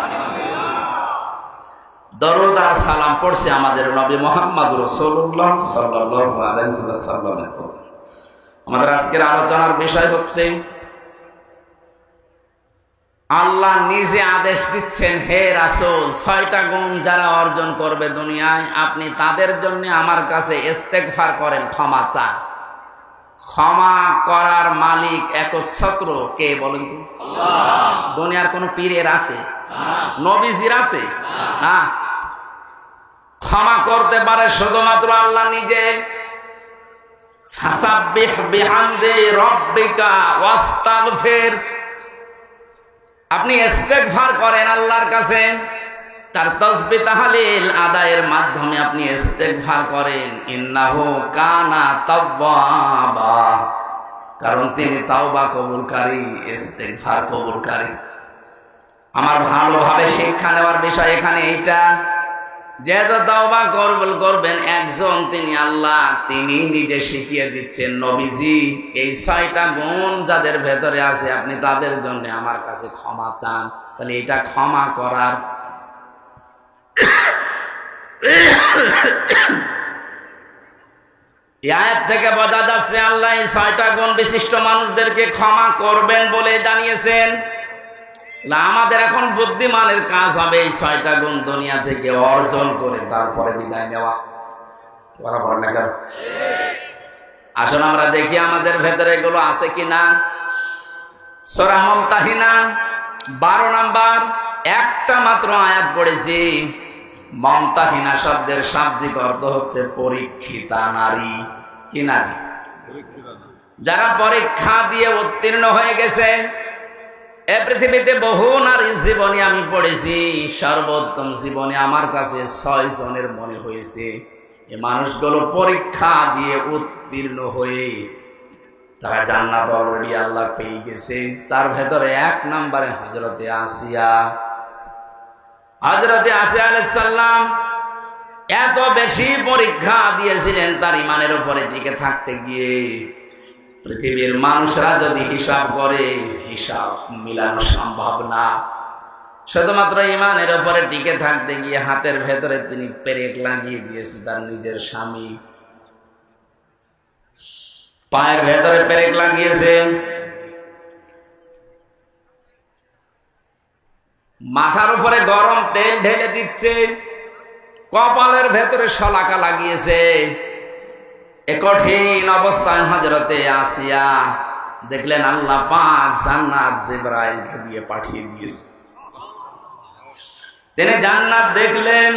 দরুদ আর সালাম পড়ছি আমাদের নবী মুহাম্মদ রাসূলুল্লাহ সাল্লাল্লাহু আলাইহি ওয়াসাল্লামের উপর। আমাদের আজকের আলোচনার বিষয় হচ্ছে আল্লাহ নিজে আদেশ দিচ্ছেন, হে রাসূল, 6টা গুণ যারা অর্জন করবে দুনিয়ায়, আপনি তাদের জন্য আমার কাছে ইস্তেগফার করেন, ক্ষমা চান। ক্ষমা করার মালিক একচ্ছত্র কে বলেন তো? আল্লাহ। দুনিয়ার কোন পীরের আছে? নবীজির আছে? না। ক্ষমা করতে পারে শুধুমাত্র আল্লাহ নিজে। ফাসাব্বিহ বিহামদি রাব্বিকা ওয়াস্তাগফির, আপনি ইস্তেগফার করেন আল্লাহর কাছে, তার তাসবিহ তাহলিল আদায়ের মাধ্যমে আপনি ইস্তেগফার করেন। ইন্নাহু কানা তাওয়াবা, কারণ তিনি তাওবা কবুলকারী, ইস্তেগফার কবুলকারী। আমার ভালোভাবে শিক্ষা নেওয়ার বিষয় এখানে এইটা, যেহেতু তাওবা কবুল করবেন একজন, তিনি আল্লাহ, তিনি নিজে শিখিয়ে দিচ্ছেন, নবীজি এই 6টা গুণ যাদের ভেতরে আছে আপনি তাদের জন্য আমার কাছে ক্ষমা চান। তাহলে এটা ক্ষমা করার আয়াত থেকে বোঝা যাচ্ছে আল্লাহ এই 6টা গুণ বিশিষ্ট মানুষদেরকে ক্ষমা করবেন বলে জানিয়েছেন। আমাদের এখন বুদ্ধিমানের কাজ হবে এই 6টা গুণ দুনিয়া থেকে অর্জন করে তারপরে বিদায় নেওয়া। আসলে আমরা দেখি আমাদের ভেতরে এগুলো আছে কিনা। সূরা মুমতাহিনা 12 নম্বর একটা মাত্র আয়াত পড়েছি। মুমতাহিনা শব্দের শাব্দিক অর্থ হচ্ছে পরীক্ষিতা নারী। কি নারী? যারা পরীক্ষা দিয়ে উত্তীর্ণ হয়ে গেছে। এ পৃথিবীতে বহু নারীর জীবনী আমি পড়েছি, সর্বোত্তম জীবনী আমার কাছে 6 জনের মনে হয়েছে। এই মানুষগুলো পরীক্ষা দিয়ে উত্তীর্ণ হয়ে তারা জান্নাত অলরেডি আল্লাহ পেয়ে গেছে। তার ভেতরে 1 নম্বরে হযরতে আসিয়া। হযরতে আসিয়া আলাইহিস সালাম এত বেশি পরীক্ষা দিয়েছিলেন তার ঈমানের উপরে টিকে থাকতে গিয়ে। পৃথিবীর মানুষরা যদি হিসাব করে, হিসাব মিলানো সম্ভব না। শুধুমাত্র ঈমানের উপরে টিকে থাকতে গিয়ে হাতের ভেতরে তিনি পেরেক লাগিয়ে দিয়েছে তার নিজের স্বামী, পায়ের ভেতরে পেরেক লাগিয়েছে, মাথার উপরে গরম তেল ঢেলে দিচ্ছে, কপালের ভেতরে শলাকা লাগিয়েছে। এ কঠিন অবস্থায় হযরতে আসিয়া দেখলেন আল্লাহ পাক জান্নাত জিবরাইলকে দিয়ে পাঠিয়ে দিয়েছে। তিনি জান্নাত দেখলেন,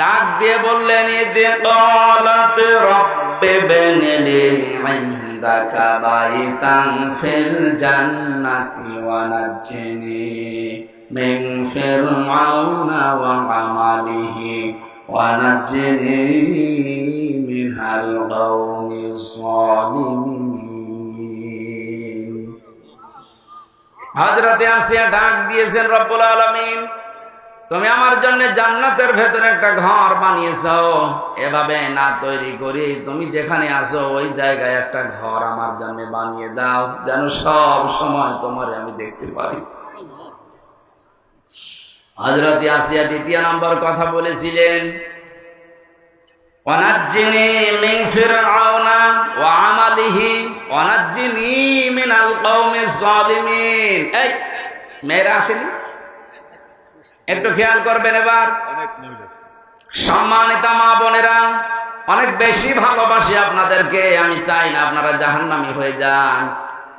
ডাক দিয়ে বললেন, ইদে ক্বালাত রাব্বি বনিলি ইনদাকা বাইতান ফিল জান্নাতি ওয়া নাজ্জিনি মিন ফিরআউনা ওয়া আমালিহি ওয়া নাজ্জিনি মিনাল কওমিজ যালিমিন। হযরতে আসিয়া ডাক দিয়েছেন, রব্বুল আলামিন, তুমি আমার জন্য জান্নাতের ভেতরে একটা ঘর বানিয়েছো, এভাবে না তৈরি করি তুমি যেখানে আছো ওই জায়গায় একটা ঘর আমার জন্য বানিয়ে দাও, যেন সব সময় তোমারে আমি দেখতে পারি। হযরত আসিয়া 2 নম্বর কথা বলেছিলেন, ওয়ানাজ্জিনি মিন ফিরআউনা ওয়া আমালিহি ওয়ানাজ্জিনি মিনাল কওমিজ যালিমিন। এই মেয়েরা আসেনি, একটু খেয়াল করবেন। এবার সম্মানিতা মা বোনেরা, অনেক বেশি ভালোবাসি আপনাদেরকে, আমি চাই না আপনারা জাহান্নামী হয়ে যান।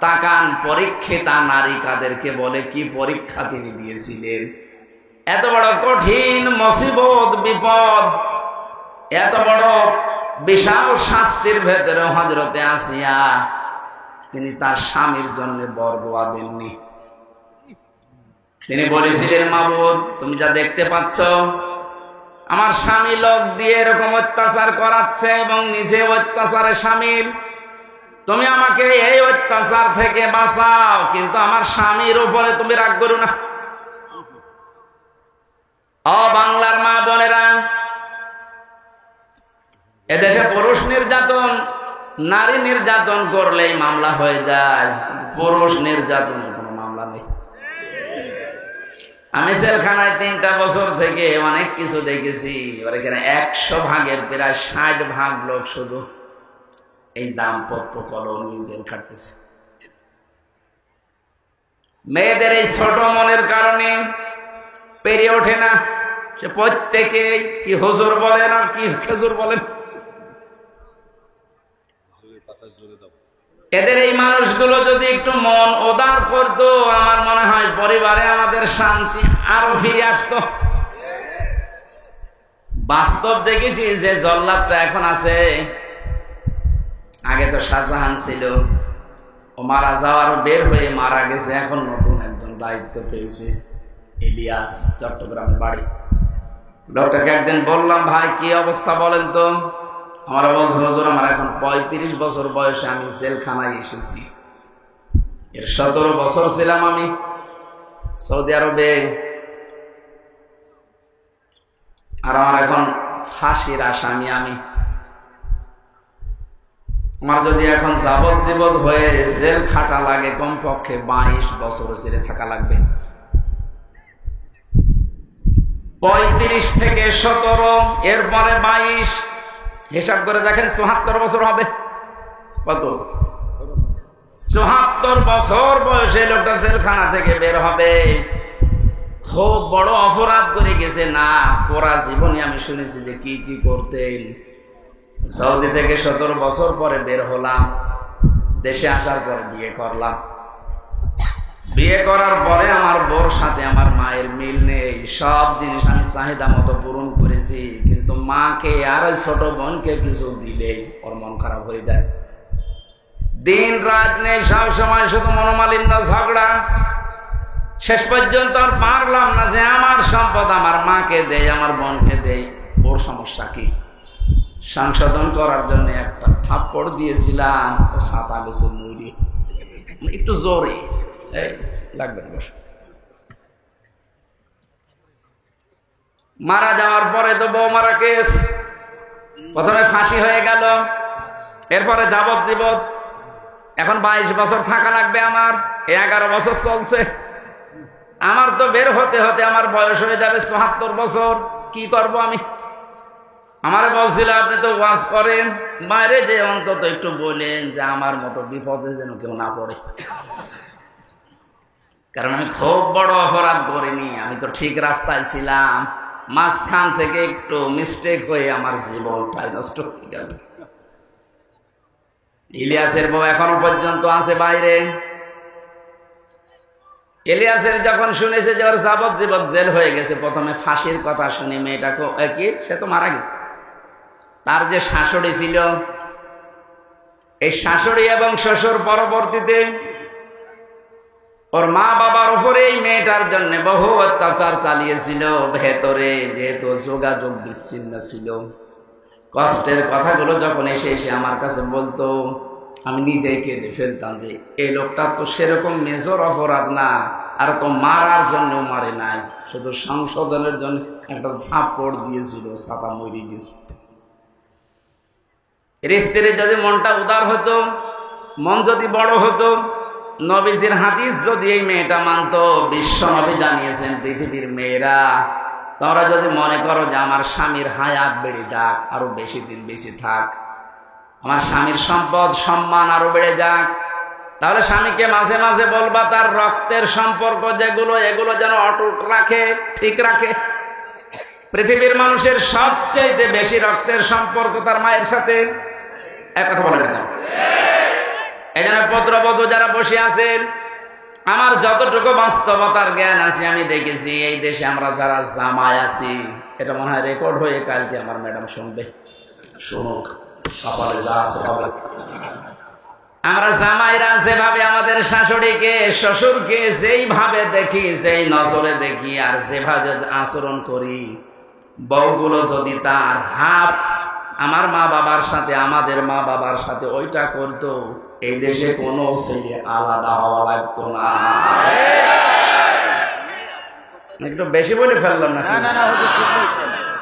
তাকান, পরীক্ষিতা নারী কাদেরকে বলে, কি পরীক্ষা তিনি দিয়েছিলেন। এত বড় কঠিন মুসিবত, বিপদ, এত বড় বিশাল শাস্তির ভেতরে হযরতে আসিয়া তিনি তার স্বামীর জন্য বরদোয়া দেননি। তিনি বলেছিলেন, মাবুদ, তুমি যা দেখতে পাচ্ছ আমার স্বামী লোক দিয়ে এরকম অত্যাচার করাচ্ছে এবং নিজে অত্যাচারে শামিল, তুমি আমাকে এই অত্যাচার থেকে বাঁচাও, কিন্তু আমার স্বামীর উপরে তুমি রাগ করো না। ও বাংলার মা বোনেরা, এদেশে পুরুষ নির্যাতন নারী নির্যাতন করলেই মামলা হয়ে যায়, পুরুষ নির্যাতনের কোনো মামলা নেই। আমি জেলখানায় 3টা বছর থেকে অনেক কিছু দেখেছি। এখানে 100 ভাগের প্রায় 60 ভাগ লোক শুধু এই দাম্পত্য কলনি জেল খাটতেছে। মেয়েদের এই ছোট মনের কারণে পেরে ওঠে না। সে প্রত্যেকে কি হুজুর বলেন আর কি খেজুর বলেন। এদের এই মানুষগুলো যদি একটু মন উদার করতো, আমার মনে হয় পরিবারে আমাদের শান্তি আরো ফিরে আসতো। বাস্তব দেখেছি যে জল্লাদটা এখন আছে, আগে তো শাহজাহান ছিল, ও মারা যাওয়ার বের হয়ে মারা গেছে, এখন নতুন একজন দায়িত্ব পেয়েছে, ইলিয়াস, চট্টগ্রামে বাড়ি। লোকটাকে একদিন বললাম, ভাই কি অবস্থা বলেন তো? আমার বলছে, হুজুর আমার এখন 35 বছর বয়সে আমি জেলখানায় এসেছি। এর 17 বছর ছিলাম আমি সৌদি আরবে, আর আমার এখন ফাঁসির আসামি আমি। আমার যদি এখন যাবজ্জীবন হয়ে জেল খাটা লাগে, কমপক্ষে 22 বছর জেলে থাকা লাগবে। 35 থেকে 17, এরপরে 22, হিসাব করে দেখেন 74 বছর হবে। কত? 74 বছর বয়সে লোকটা জেলখানা থেকে বের হবে। খুব বড় অপরাধ করে গেছে না? পুরা জীবনে আমি শুনেছি যে কি কি করতেন। সৌদি থেকে 17 বছর পরে বের হলাম, দেশে আসার পরে বিয়ে করলাম। বিয়ে করার পরে আমার বউর সাথে আমার মায়ের মিল নেই। সব জিনিস আমি চাহিদা মতো পূরণ করেছি, কিন্তু মাকে আর ওই ছোট বোনকে কিছু দিলেই ওর মন খারাপ হয়ে যায়। দিন রাত নেই, সব সময় শুধু মনোমালিন্য, ঝগড়া। শেষ পর্যন্ত আর পারলাম না যে আমার সম্পদ আমার মাকে দেয়, আমার বোনকে দেয়। ওর সমস্যা কি? সংশোধন করার জন্য একটা থাপ্পড় দিয়েছিলাম, ও ছাতা গেছে মুড়ি, একটু জোরে লাগবে। মারা যাওয়ার পরে তো বউ মারা কেস, প্রথমে ফাঁসি হয়ে গেল, এরপরে যাবজ্জীবন। এখন 22 বছর থাকা লাগবে আমার, 11 বছর চলছে। আমার তো বের হতে হতে আমার বয়স হয়ে যাবে 74 বছর। কি করব আমি? আমারে বলছিল, আপনি তো ওয়াজ করেন, বাইরে যে অন্তত একটু বলেন যে আমার মতো বিপদে যেন কেউ না পড়ে। কারণ আমি খুব বড় অপরাধ করিনি, আমি তো ঠিক রাস্তায় ছিলাম। মাঝখান থেকে একটু মিস্টেক হয়ে আমার জীবনটাই নষ্ট হয়ে গেল। ইলিয়াসের বউ এখনো পর্যন্ত আছে বাইরে। ইলিয়াসের যখন শুনেছে যে ওর যাবজ্জীবন জেল হয়ে গেছে, প্রথমে ফাঁসির কথা শুনে মেয়েটাকে কি, সে তো মারা গেছে। তার যে শাশুড়ি ছিল, এই শাশুড়ি এবং শ্বশুর পরবর্তীতে ওর মা বাবার উপরে এই মেয়েটার জন্য বহু অত্যাচার চালিয়েছিল। ভেতরে যেহেতু যোগাযোগ বিচ্ছিন্ন ছিল, কষ্টের কথাগুলো যখন এসে এসে আমার কাছে বলতো, আমি নিজেই কেঁদে ফেলতাম যে এই লোকটা তো সেরকম মেজর অপরাধ না, আর তো মারার জন্য মারে নাই, শুধু সংশোধনের জন্য একটা থাপ্পড় দিয়েছিল, ছাতা মরে গেছে। স্ত্রীর যদি মনটা উদার হতো, মন যদি বড় হতো, নবীজির হাদিস যদি এই মেয়েটা মানতো, বিশ্ব নবী জানিয়েছেন, পৃথিবীর মেয়েরা তোমরা যদি মনে করো যে আমার স্বামীর হায়াত বেড়ে যাক, আরো বেশি দিন বেশি থাক, আমার স্বামীর সম্পদ সম্মান আরো বেড়ে যাক, তাহলে স্বামীকে মাঝে মাঝে বলবা তার রক্তের সম্পর্ক যেগুলো, এগুলো যেন অটুট রাখে, ঠিক রাখে। পৃথিবীর মানুষের সবচেয়ে বেশি রক্তের সম্পর্ক তার মায়ের সাথে। এক কথা বলে না? এই জন্য পুত্রবধূ যারা বসে আছেন, আমার যতটুকু বাস্তবতার জ্ঞান আছে আমি দেখেছি, এই দেশে আমরা যারা জামাই আছি, এটা মনে হয় রেকর্ড হয়ে কালকে আমার ম্যাডাম শুনবে, শুনুক, কপালে যা আছে হবে। আমরা জামাইরা যেভাবে আমাদের শাশুড়িকে শ্বশুরকে যেইভাবে দেখি, যেই নজরে দেখি, আর যেভাবে আচরণ করি, বউগুলো যদি তার হাফ আমার মা বাবার সাথে, আমাদের মা বাবার সাথে ওইটা করতো, এই দেশে কোনো ছেলে আলাদা হওয়া লাগতো না। একটু বেশি বলে ফেললাম না?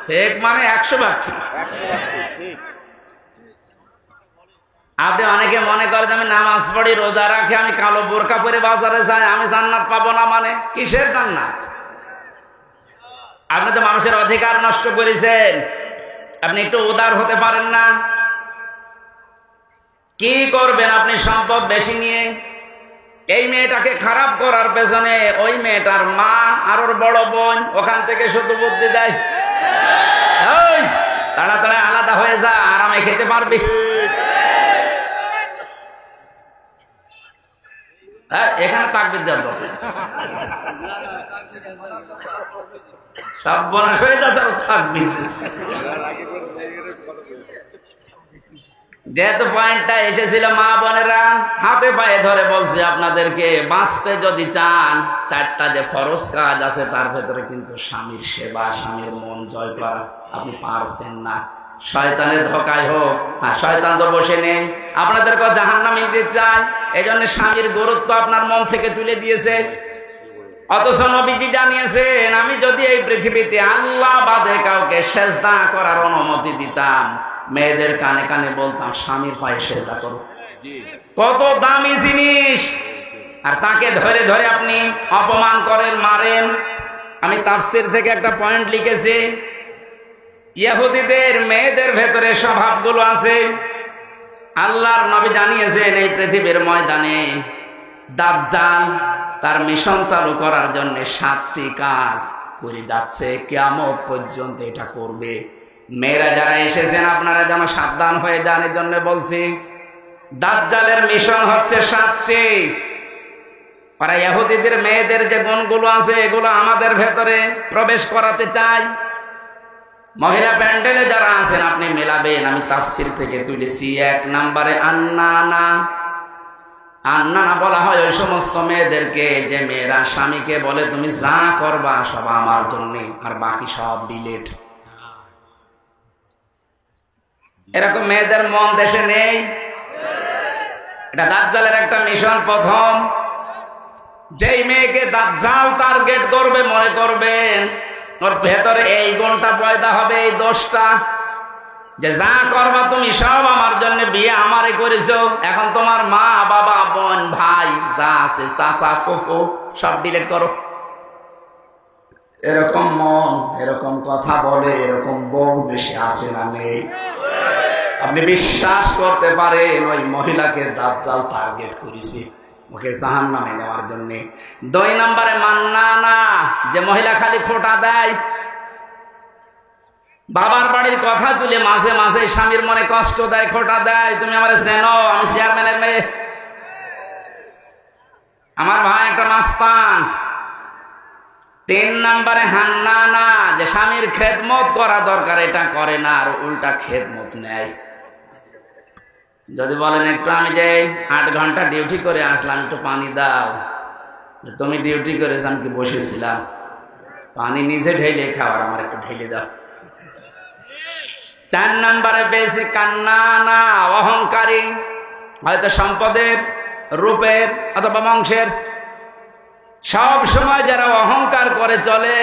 ঠিক মানে 100 ভাগ ঠিক। আপনি অনেকে মনে করেন আমি নামাজ পড়ি, রোজা রাখি, আমি কালো বোরকা পরে বাজারে যাই, আমি জান্নাত পাবো না। মানে কিসের জান্নাত? আপনি তো মানুষের অধিকার নষ্ট করেছেন। আপনি একটু উদার হতে পারেন না? কি করবেন আপনি সম্পদ বেশি নিয়ে? এই মেয়েটাকে খারাপ করার পেছনে ওই মেয়েটার মা আর ওর বড় বোন ওখান থেকে শুধু বুদ্ধি দেয়, তাড়াতাড়ি আলাদা হয়ে যা, আরামে খেতে পারবি। এখানে তাকবীর দেওয়ার দরকার, সব বনাশ হয়ে যাচ্ছে। তাকবীর যেহেতু পয়েন্টটা এসেছিল, মা বোনেরা হাতে পায়ে ধরে বলছে আপনাদেরকে, বাঁচতে যদি চান 4টা যে ফরজ কাজ আছে তার ভেতরে কিন্তু স্বামীর সেবা, স্বামীর মন জয় করা আপনি পারছেন না। শয়তানের ধোকায় হোক, শয়তান তো বসে নেই, আপনাদেরকে জাহান্নামে দিতে চায়। এই জন্য স্বামীর গুরুত্ব আপনার মন থেকে তুলে দিয়েছে। অথচ নবীজি জানিয়েছেন, আমি যদি এই পৃথিবীতে আল্লাহ বাদে কাউকে সেজদা করার অনুমতি দিতাম, মেয়েদের কানে কানে বলতাম স্বামীর পায়ে সেজদা করো। কত দামি জিনিস, আর তাকে ধরে ধরে আপনি অপমান করেন, মারেন। আমি তাফসীর থেকে একটা পয়েন্ট লিখেছি, ইহুদিদের মেয়েদের ভেতরে স্বভাবগুলো আছে। আল্লাহর নবী জানিয়েছেন এই পৃথিবীর ময়দানে দাজ্জাল তার মিশন চালু করার জন্য 7টি কাজ করে যাচ্ছে, কিয়ামত পর্যন্ত এটা করবে। মেয়েরা যারা এসেছেন আপনারা যেন সাবধান হয়ে যান, এর জন্য বলছি। দাজ্জালের মিশন হচ্ছে 7টি। আর ইহুদিদের মেয়েদের যে গুণগুলো আছে এগুলো আমাদের ভেতরে প্রবেশ করাতে চায়। মহিলা প্যান্ডেলে যারা আছেন আপনি মেলাবেন, আমি তাফসীর থেকে তুলেছি। 1 নম্বরে আন্নানা। আন্নানা বলা হয় ওই সমস্ত মেয়েদেরকে যে মেয়েরা স্বামীকে বলে তুমি যা করবা সব আমার জন্য, আর বাকি সব ডিলেট। এরকম মেয়েদের মন দেশে নেই। এটা দাজ্জালের একটা মিশন। প্রথম, যেই মেয়েকে দাজ্জাল টার্গেট করবে মনে করবেন ওর ভেতরে এই গুণটা পয়দা হবে, এই দোষটা, যে যা করবা তুমি সব আমার জন্য, বিয়ে আমারে করেছো, এখন তোমার মা বাবা বোন ভাই যা আছে চাচা ফুফু সব ডিলিট করো। এরকম মন, এরকম কথা বলে, এরকম বউ দেশে আছে না নেই? আপনি বিশ্বাস করতে পারেন ওই মহিলাকে দাজ্জাল টার্গেট করেছে, ওকে জাহান্নামে নেওয়ার জন্য। 2 নম্বরে মান্নানা, যে মহিলা খালি খোঁটা দেয়, বাবার বাড়ির কথা তুলে মাঝে মাঝে স্বামীর মনে কষ্ট দেয়, খোঁটা দেয়, তুমি আমার চেনো, আমি চেয়ারম্যানের মেয়ে, আমার ভাই একটা মাস্তান। 3 নম্বরে হান্নানা, যে স্বামীর খেদমত করা দরকার এটা করে না, আর উল্টা খেদমত নেয়। যদি বলেন একটু আমি যে 8 ঘন্টা ডিউটি করে আসলাম, একটু পানি দাও, তুমি ডিউটি করেছ আমি কি বসেছিলাম, পানি নিজে ঢেলে খাওয়ার, আমার একটু ঢেলে দাও। 4 নম্বরে বেশি কান্নানা, অহংকারী, হয়তো সম্পদের, রূপের অথবা বংশের, সব সময় যারা অহংকার করে চলে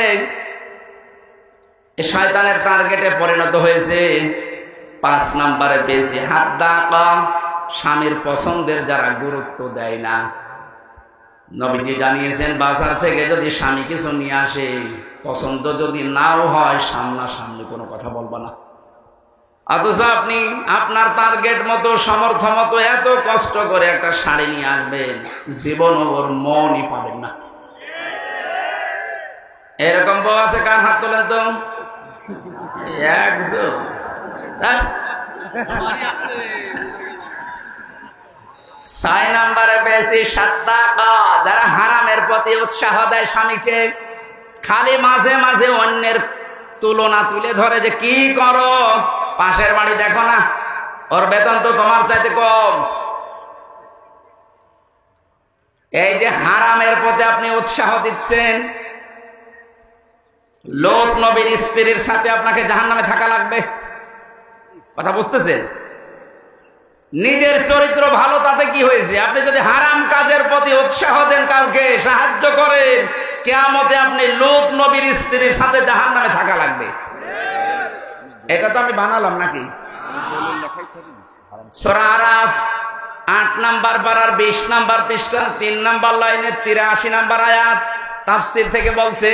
এ শয়তানের টার্গেটে পরিণত হয়েছে। 5 নম্বরে বেশি হাদ্দাকা, স্বামীর পছন্দের যারা গুরুত্ব দেয় না। নবীজি জানিয়েছেন বাজার থেকে যদি স্বামী কিছু নিয়ে আসে, পছন্দ যদি নাও হয়, সামনাসামনি কোনো কথা বলবা না। অথচ আপনি আপনার টার্গেট মতো, সমর্থ মতো এত কষ্ট করে একটা শাড়ি নিয়ে আসবেন, জীবন ওর মনই পাবেন না। এরকম বউ আছে? কার হাত তোলেন তো? একজন। 6 নম্বরে বেশি সাদ্দাকা, যারা হারামের প্রতি উৎসাহ দেয় স্বামীকে, খালি মাঝে মাঝে অন্যের তুলনা তুলে ধরে, যে কি করো, পাশের বাড়ি দেখো না, ওর বেতন তো তোমার চাইতে কম। এই যে হারামের প্রতি আপনি উৎসাহ দিচ্ছেন, লোক নবীর স্ত্রীর সাথে আপনাকে জাহান্নামে থাকা লাগবে। কথা বুঝতেছেন? নিজের চরিত্র ভালো তাতে কি হয়েছে? আপনি যদি হারাম কাজের প্রতি উৎসাহ দেন, কাউকে সাহায্য করেন, কিয়ামতে আপনি লোক নবীর স্ত্রীর সাথে জাহান্নামে থাকা লাগবে। এটা তো আমি বানালাম নাকি? সূরা আরাফ 8 নাম্বার পারার 20 নাম্বার পৃষ্ঠা 3 নাম্বার লাইনের 83 নাম্বার আয়াত তাফসীর থেকে বলছে,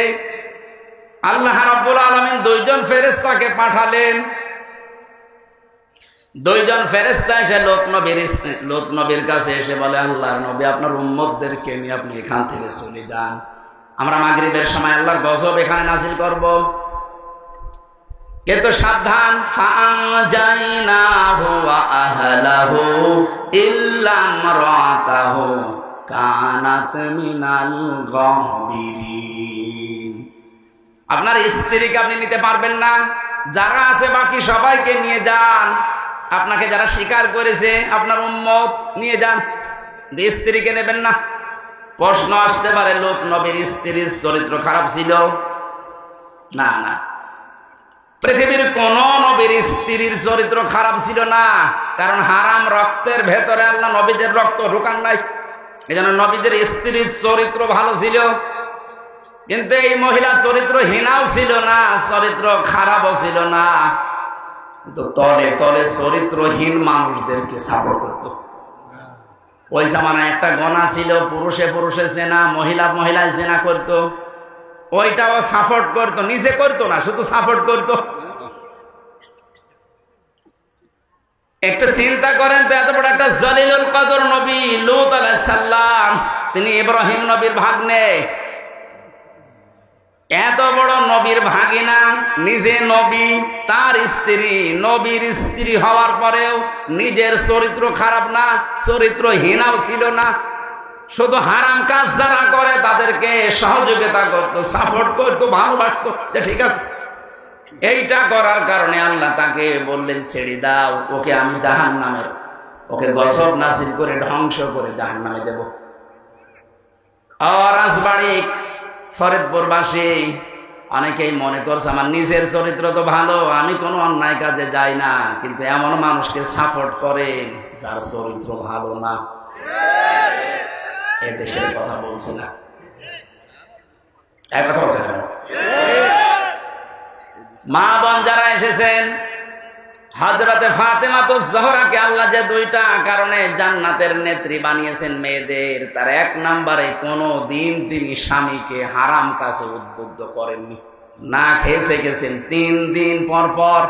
আল্লাহ রাব্বুল আলামিন দুইজন ফেরেশতাকে পাঠালেন। দুইজন ফেরেশতা এসে লোক নবীর কাছে এসে বলে, আল্লাহর নবী, আপনার উম্মতদেরকে নিয়ে আপনি এখান থেকে চলে যান, আমরা মাগরিবের সময় আল্লাহর গজব এখানে নাযিল করব। কিন্তু সাবধান, ফাআনজাইনাহু ওয়া আহলাহু ইল্লা ইমরাতাহু কানাত মিনাল গাবিরিন। আপনার স্ত্রীকে আপনি নিতে পারবেন না, যারা আছে বাকি সবাইকে নিয়ে যান। আপনাকে যারা স্বীকার করেছে আপনার উম্মত নিয়ে যান, স্ত্রীকে নেবেন না। প্রশ্ন আসতে পারে, লোক নবীর স্ত্রীর চরিত্র খারাপ ছিল? না না, পৃথিবীর কোন নবীর স্ত্রীর চরিত্র খারাপ ছিল না, কারণ হারাম রক্তের ভেতরে আল্লাহ নবীদের রক্ত ঢোকান নাই। এজন্য নবীদের স্ত্রীর চরিত্র ভালো ছিল। কিন্তু এই মহিলা চরিত্রহীনাও ছিল না, চরিত্র খারাপও ছিল না, কিন্তু তলে তলে চরিত্রহীন মানুষদেরকে সাপোর্ট করত। ওই জামানায় একটা গণা ছিল, পুরুষে পুরুষে জেনা, মহিলা মহিলায় জেনা করত, ওইটাও সাপোর্ট করতো, নিজে করতো না, শুধু সাপোর্ট করতো। একটু চিন্তা করেন তো, এত বড় একটা জলিলুল কদর নবী লূত আলাইহিস সালাম, তিনি ইব্রাহিম নবীর ভাগ্নে, এত বড় নবীর ভাগিনা, নিজে নবী, তার স্ত্রী নবীর স্ত্রী হওয়ার পরেও নিজের চরিত্র খারাপ না, চরিত্রহীনাও ছিল না, শুধু হারাম কাজ যারা করে তাদেরকে সহযোগিতা করতো, সাপোর্ট করতো, ভালোবাসতো, যে ঠিক আছে। এইটা করার কারণে আল্লাহ তাকে বললেন, ছেড়ে দাও, ওকে আমি জাহান্নামের, ওকে গজব নাযিল করে ধ্বংস করে জাহান্নামে দেব। আর রাজবাড়ি ফরিদপুরবাসী অনেকেই মনে করছে আমার নিজের চরিত্র তো ভালো, আমি কোনো অন্যায় কাজে যাই না, কিন্তু এমন মানুষকে সাপোর্ট করে যার চরিত্র ভালো না। এ দেশের কথা বলছি না, এক কথা বলছে না। মা বোন যারা এসেছেন, হযরতে ফাতেমাতুজ জোহরাকে আল্লাহ যে দুইটা কারণে জান্নাতের নেত্রী বানিয়েছেন মেয়েদের, তার এক নম্বরে কোনো দিন তিনি স্বামীকে হারাম কাজে উদ্বুদ্ধ করেননি। না খেয়ে থেকেছেন 3 দিন পর পর।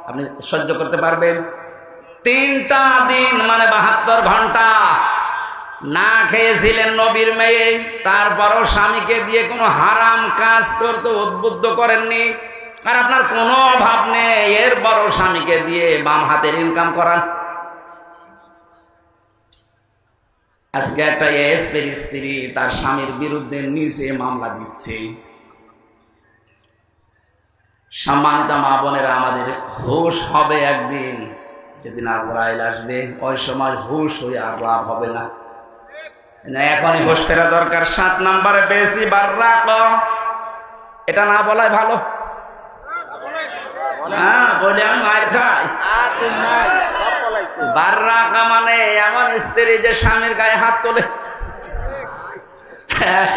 আপনি সহ্য করতে পারবেন? 3টা দিন মানে 72 ঘন্টা না খেয়েছিলেন নবীর মেয়ে, তারপরও স্বামীকে দিয়ে কোনো হারাম কাজ করতে উদ্বুদ্ধ করেননি। আর আপনার কোনো অভাব নেই, এরপরও স্বামীকে দিয়ে বাম হাতের ইনকাম করান। আজকে একটা এসপির স্ত্রী তার স্বামীর বিরুদ্ধে নিজে মামলা দিচ্ছে। সম্মানিত মা বোনেরা, আমাদের হুঁশ হবে একদিন, যেদিন আজরাইল আসবে, ওই সময় হুঁশ হয়ে আর লাভ হবে না। এখনই হুঁশ ফেরা দরকার। 7 নম্বরে বেশি বাররাক, এটা না বলাই ভালো। হ্যাঁ, বলে আমি মায়ের খাই। বাররাকা মানে এমন স্ত্রী যে স্বামীর গায়ে হাত তোলে।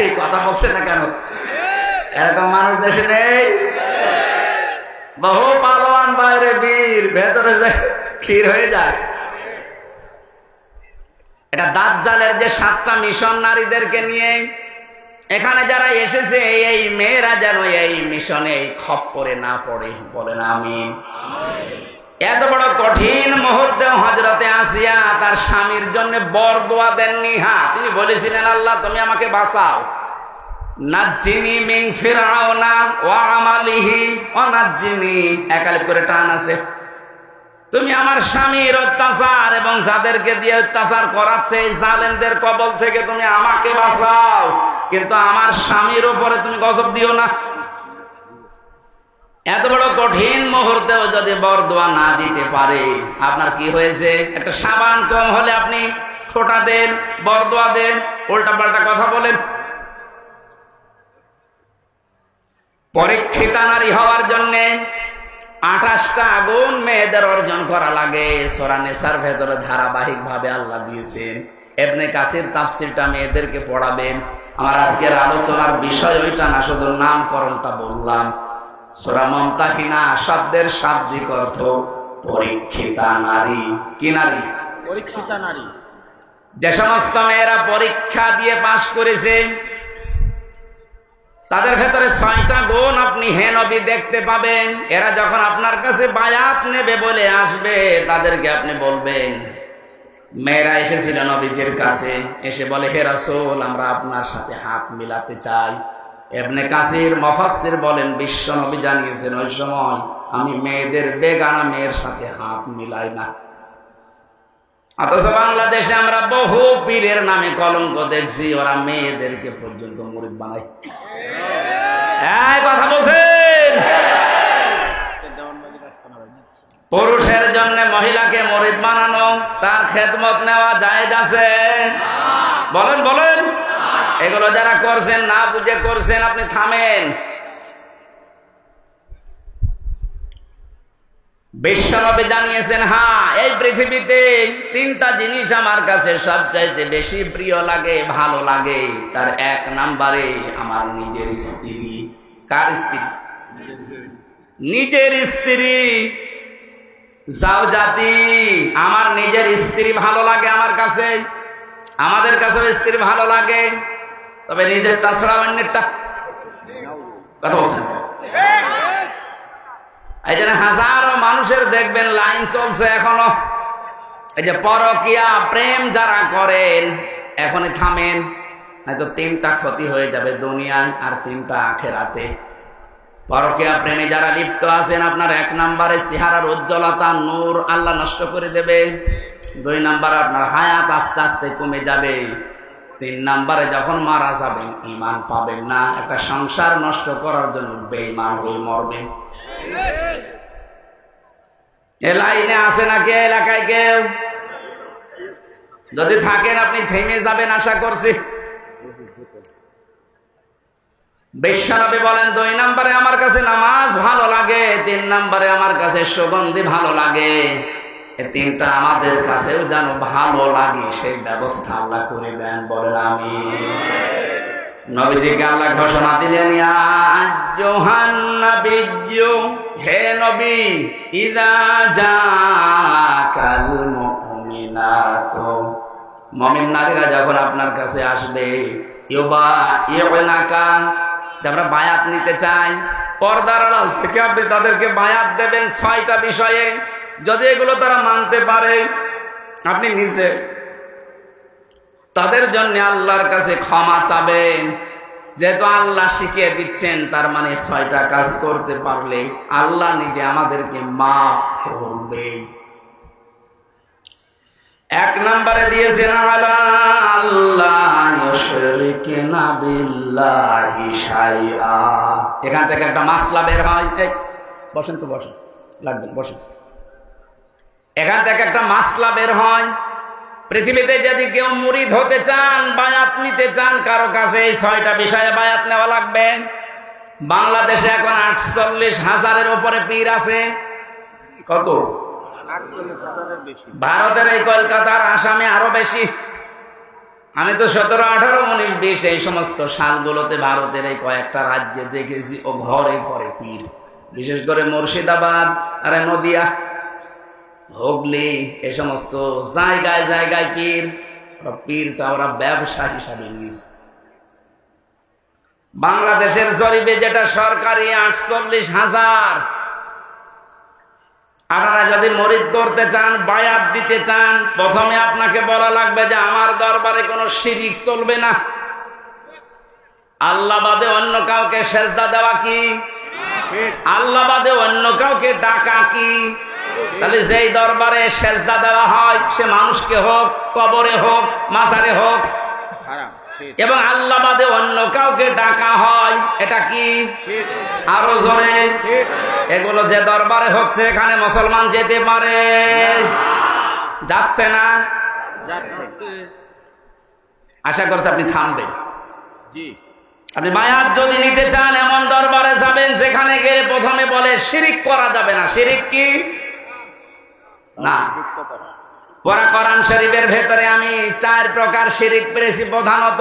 এই কথা বলছে না কেন? এরকম মানুষ দেশে নেই? বহু পালোয়ান বাইরে বীর, ভেতরে যায় ক্ষীর হয়ে যায়। এটা দাজ্জালের যে 7টা মিশন নারীদেরকে নিয়ে এখানে যারা এসেছে, এই মেয়েরা যেন এই মিশনে এই খপ্পরে না পড়ে, বলেন আমিন। এত বড় কঠিন মুহূর্তে হযরতে আসিয়া তার স্বামীর জন্য বরদোয়া দেননি। হ্যাঁ, তিনি বলেছিলেন, আল্লাহ তুমি আমাকে বাঁচাও, নাজ্জিনি মিন ফিরআউনা ওয়া আমালিহি ওয়া নাজ্জিনি, একালিপ করে টান আছে। তুমি আমার স্বামীর অত্যাচার এবং যাদেরকে দিয়ে অত্যাচার করাচ্ছে এই জালেমদের কবল থেকে তুমি আমাকে বাঁচাও, কিন্তু আমার স্বামীর উপরে তুমি গজব দিও না। এত বড় কঠিন মুহূর্তেও যদি বরদোয়া না দিতে পারে, আপনার কি হয়েছে? একটা সাবান কম হলে আপনি ছোটা দেন, বরদোয়া দেন, উল্টা পাল্টা কথা বলেন। পরীক্ষিতা নারী হওয়ার জন্যে 28টা আগুন মেয়েদের অর্জন করা লাগে। সূরা নিসার ভেতরে ধারাবাহিক ভাবে আল্লাহ দিয়েছেন। ইবনে কাসির তাফসীরটা মেয়েদেরকে পড়াবেন। আমার আজকের আলোচনার বিষয় ওইটা না, শুধু নামকরণটা বললাম। সূরা মুমতাহিনা শব্দের শাব্দিক অর্থ পরীক্ষিতা নারী। কি নারী? পরীক্ষিতা নারী। যে সমস্ত মেয়েরা পরীক্ষা দিয়ে পাশ করেছে তাদের ভেতরে 6টা গুণ আপনি হে নবী দেখতে পাবেন। এরা যখন আপনার কাছে বায়াত নেবে বলে আসবে, তাদেরকে আপনি বলবেন, মেয়েরা এসেছিল নবীজির কাছে, এসে বলে, হে রাসূল, আমরা আপনার সাথে হাত মিলাতে চাই। ইবনে কাসির মুফাসসির বলেন, বিশ্ব নবী জানিয়েছেন, ওই সময় আমি মেয়েদের বেগানা মেয়ের সাথে হাত মিলাই না। অথচ বাংলাদেশে আমরা বহু পীরের নামে কলঙ্ক দেখছি, ওরা মেয়েদেরকে পর্যন্ত মুরিদ বানায়। কথা বলছেন? পুরুষের জন্য মহিলাকে মুরিদ বানানো, তার খেদমত নেওয়া জায়েজ আছে? বলেন বলেন। এগুলো যারা করছেন, না বুঝে করছেন, আপনি থামেন। বিশ্বনবী জানিয়েছেন, হ্যাঁ, এই পৃথিবীতে 3টা জিনিস আমার কাছে সবচাইতে বেশি প্রিয় লাগে, ভালো লাগে। তার 1 নম্বরে আমার নিজের স্ত্রী। কার স্ত্রী? নিজের স্ত্রী। জাওজাতি, আমার নিজের স্ত্রী ভালো লাগে আমার কাছে। আমাদের কাছে স্ত্রী ভালো লাগে, তবে নিজেরটা ছাড়া অন্যেরটা। কথা বলছেন? এই জন্য হাজারো মানুষের দেখবেন লাইন চলছে এখনো। এই যে পরকিয়া প্রেম যারা করেন, এখনই থামেন, হয়তো 3টা ক্ষতি হয়ে যাবে দুনিয়ায় আর 3টা আখিরাতে। পরকিয়া প্রেমে যারা লিপ্ত আছেন, আপনার 1 নম্বরে চেহারার উজ্জ্বলতা, নূর আল্লাহ নষ্ট করে দেবে। 2 নম্বরে আপনার হায়াত আস্তে আস্তে কমে যাবে। 3 নম্বরে যখন মারা যাবেন, ঈমান পাবেন না। একটা সংসার নষ্ট করার জন্য বেঈমান হয়ে মরবেন। এ লাইনে আছে নাকি এলাকায় কেউ? যদি থাকেন আপনি থেমে যাবেন আশা করছি। বিশ্বনবী বলেন, 2 নম্বরে আমার কাছে নামাজ ভালো লাগে, 3 নম্বরে আমার কাছে সুগন্ধি ভালো লাগে। এই 3টা আমাদের কাছেও যেন ভালো লাগে, সেই ব্যবস্থা আল্লাহ করে দেন। বলেন আমিন। নবীজিকে আল্লাহ ঘোষণা দিলেন, ইয়া আইয়ুহান নাবিয়্যু, হে নবী, ইযা জাকাল মুমিনাতু, মুমিন নারীরা যখন আপনার কাছে আসবে, ইউবাইউনাকা, আমরা বায়াত নিতে চাই, পর্দার আড়াল থেকে আপনি তাদেরকে বায়াত দেবেন 6টা বিষয়ে। যদি এগুলো তারা মানতে পারে, আপনি নিজে তাদের জন্য আল্লাহর কাছে ক্ষমা চাবেন। যেহেতু আল্লাহ শিখিয়ে দিচ্ছেন, তার মানে 6টা কাজ করতে পারলে আল্লাহ নিজে আমাদেরকে মাফ করবে। 1 নম্বরে দিয়েছেন, এখান থেকে একটা মাসলা বের হয়। বসেন তো, বসেন, লাগবেন, বসেন। এখান থেকে একটা মাসলা বের হয়। পৃথিবীতে যদি কেউ মুরিদ হতে চান, বায়াত নিতে চান কারো কাছে, এই 6টা বিষয়ে বায়াত নেওয়া লাগবে। বাংলাদেশে এখন 48,000-এর উপরে পীর আছে। কত? 48,000-এর বেশি। ভারতের এই কলকাতার, আসামে আরো বেশি। আমি তো 17, 18, 19, 20 এই সমস্ত সালগুলোতে ভারতের এই কয়েকটা রাজ্যে দেখেছি, ও ঘরে ঘরে পীর। বিশেষ করে মুর্শিদাবাদ আর নদিয়া, হুগলি, এ সমস্ত জায়গায় জায়গায় পীর। পীরটা ওরা ব্যবসা হিসাবে নিয়েছে। বাংলাদেশের জরিপে যেটা সরকারি 48,000। আপনারা যদি মুরিদ করতে চান, বায়াত দিতে চান, প্রথমে আপনাকে বলা লাগবে যে আমার দরবারে কোনো শিরিক চলবে না। আল্লাহ বাদে অন্য কাউকে সেজদা দেওয়া কি? আল্লাহ বাদে অন্য কাউকে ডাকা কি? তাহলে যেই দরবারে সেজদা দেওয়া হয়, সে মানুষকে হোক, কবরে হোক, মাজারে হোক, এবং আল্লাহ বাদে অন্য কাউকে ডাকা হয়, এটা কি? আরো জোরে। এগুলো যে দরবারে হচ্ছে, এখানে মুসলমান যেতে পারে? যাচ্ছে না? আশা করছি আপনি থামবেন। আপনি বায়াত যদি নিতে চান, এমন দরবারে যাবেন যেখানে গিয়ে প্রথমে বলে শিরিক করা যাবে না। শিরিক কি? না। কোরআন শরীফের ভেতরে আমি 4 প্রকার শিরিক পেয়েছি প্রধানত।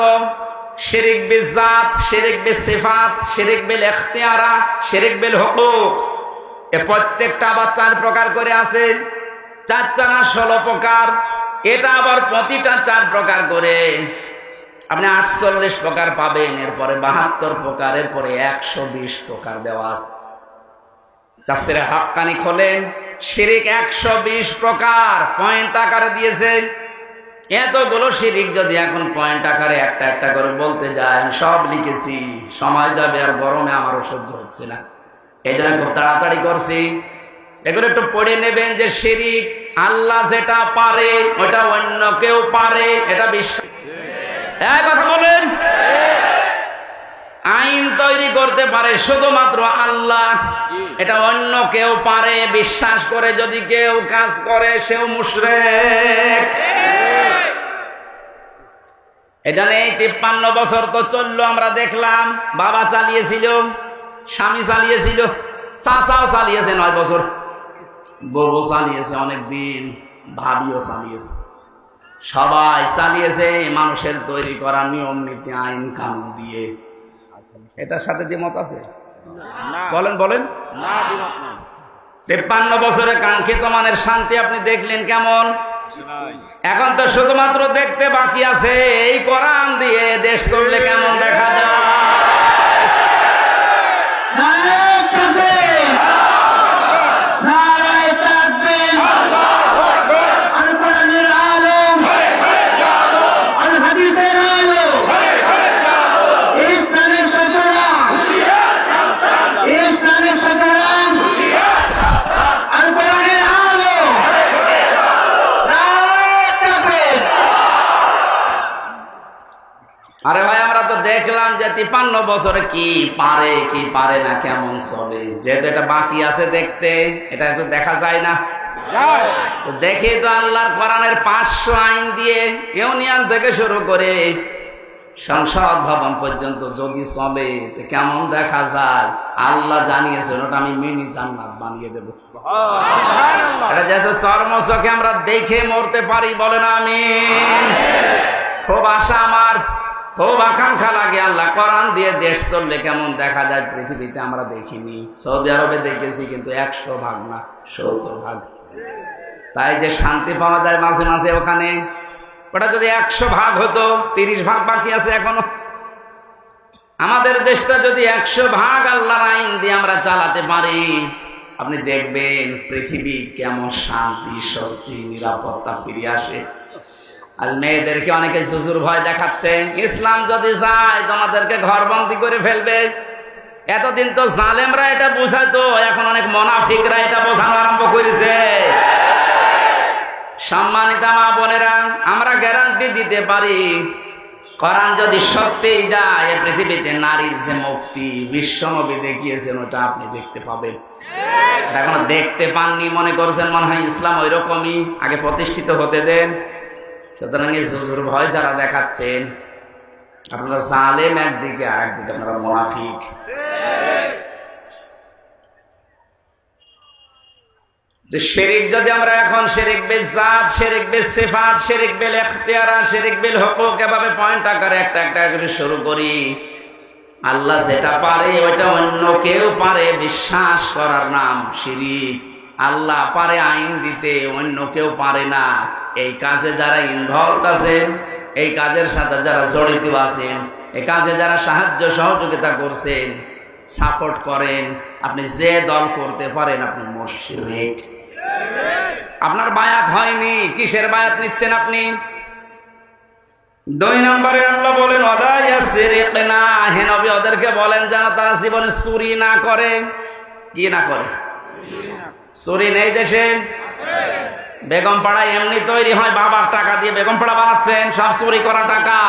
শিরিক বিল জাত, শিরিক বিল সিফাত, শিরিক বিল ইখতিয়ারা, শিরিক বিল হুকুক। এ প্রত্যেকটা আবার 4 প্রকার করে আছে। 4 4 16 প্রকার। এটা আবার প্রতিটা 4 প্রকার করে আপনি 48 প্রকার পাবেন। এরপরে 72 প্রকার, এরপরে 120 প্রকার দেওয়া আছে। তাফসীরে হাক্কানি খোলেন, শিরিক 120 প্রকার পয়েন্ট আকারে দিয়েছে। এতগুলো শিরিক যদি এখন পয়েন্ট আকারে একটা একটা করে বলতে যায়, সব লিখেছি, সময় যাবে আর গরমে আমারও সহ্য হচ্ছে না, এই জন্য খুব তাড়াতাড়ি করছি। এগুলো একটু পড়ে নেবেন যে শিরিক আল্লাহ যেটা পারে ওটা অন্য কেউ পারে, এটা বিশ্বাস। এক কথা বলেন, আইন তৈরি করতে পারে শুধুমাত্র আল্লাহ, এটা অন্য কেউ পারে বিশ্বাস করে যদি কেউ কাজ করে সেও মুশরিক। এখানে 53 বছর তো চললো, আমরা দেখলাম বাবা চালিয়েছিল, স্বামী চালিয়েছিল, চাচাও চালিয়েছে 9 বছর, বউ চালিয়েছে অনেক দিন, ভাবিও চালিয়েছে, সবাই চালিয়েছে মানুষের তৈরি করা নিয়ম নীতি আইন কানুন দিয়ে। এটার সাথে দ্বিমত আছে? বলেন বলেন। 53 বছরে কাঙ্ক্ষিত মানের শান্তি আপনি দেখলেন কেমন? এখন তো শুধুমাত্র দেখতে বাকি আছে এই কোরআন দিয়ে দেশ চললে কেমন দেখা যায়। আরে ভাই, আমরা তো দেখলাম যে 53 বছরে কি পারে কি পারে না, কেমন চলে। যেহেতু এটা বাকি আছে দেখতে, এটা তো দেখা যায় না, দেখে তো আল্লাহর কোরআনের 500 আইন দিয়ে ইউনিয়ন থেকে শুরু করে সংসদ ভবন পর্যন্ত যদি চলে তো কেমন দেখা যায়। আল্লাহ জানিয়েছেন ওটা আমি মিনি জান্নাত বানিয়ে দেব। এটা যেহেতু চর্মচোখে আমরা দেখে মরতে পারি, বলেন আমিন। খুব আশা আমার, খুব আকাঙ্ক্ষা লাগে আল্লাহ কোরআন দিয়ে দেশ চললে কেমন দেখা যায়। পৃথিবীতে আমরা দেখিনি, সৌদি আরবে দেখেছি, কিন্তু 100 ভাগ না 70 ভাগ। তাই যে শান্তি পাওয়া যায় মাঝে মাঝে ওখানে, ওটা যদি 100 ভাগ হতো, 30 ভাগ বাকি আছে এখনো। আমাদের দেশটা যদি 100 ভাগ আল্লাহর আইন দিয়ে আমরা চালাতে পারি, আপনি দেখবেন পৃথিবী কেমন শান্তি, স্বস্তি, নিরাপত্তা ফিরে আসে। আজ মেয়েদেরকে অনেকে জুজুর ভয় দেখাচ্ছে, ইসলাম যদি যায় তোমাদেরকে ঘরবন্দি করে ফেলবে। এতদিন তো জালেমরা এটা বোঝাইতো, এখন অনেক মুনাফিকরা এটা বোঝানো আরম্ভ করেছে। সম্মানিতা মা বোনেরা, আমরা গ্যারান্টি দিতে পারি কোরআন যদি সত্যিই যায়, পৃথিবীতে নারীর যে মুক্তি বিশ্বনবী দেখিয়েছেন ওটা আপনি দেখতে পাবেন। এখনো দেখতে পাননি, মনে করছেন মনে হয় ইসলাম ওই রকমই, আগে প্রতিষ্ঠিত হতে দেন। সুতরাং এই জুজুর ভয় যারা দেখাচ্ছেন, আপনারা জালেম একদিকে, আর একদিকে আপনারা মুনাফিক। যে শিরিক যদি আমরা এখন শিরিক বিল জাত, শিরিক বিল সিফাত, শিরিক বিল ইখতিয়ারাত, শিরিক বিল হুকুক এভাবে পয়েন্ট আকারে একটা একটা করে শুরু করি, আল্লাহ যেটা পারে ওইটা অন্য কেউ পারে বিশ্বাস করার নাম শিরিক। আল্লাহ পারে আইন দিতে, অন্য কেউ পারে না। এই কাজে যারা ইনভলভ আছেন, এই কাজের সাথে যারা জড়িত আছেন, এই কাজে যারা সাহায্য সহযোগিতা করছেন, সাপোর্ট করেন, আপনি যে দল করতে পারেন আপনি মুশরিক। আপনার বায়াত হয়নি, কিসের বায়াত নিচ্ছেন আপনি? 2 নম্বরে আল্লাহ বলেন ওয়ালা ইয়াসরিকনা, হে নবী ওদেরকে বলেন যেন তারা জীবনে চুরি না করে। কি না করে? চুরি নেই দেশে? বেগম পাড়া এমনি তৈরি হয়, বাবার টাকা দিয়ে বেগম পাড়া বানাচ্ছেন, সব চুরি করা টাকা।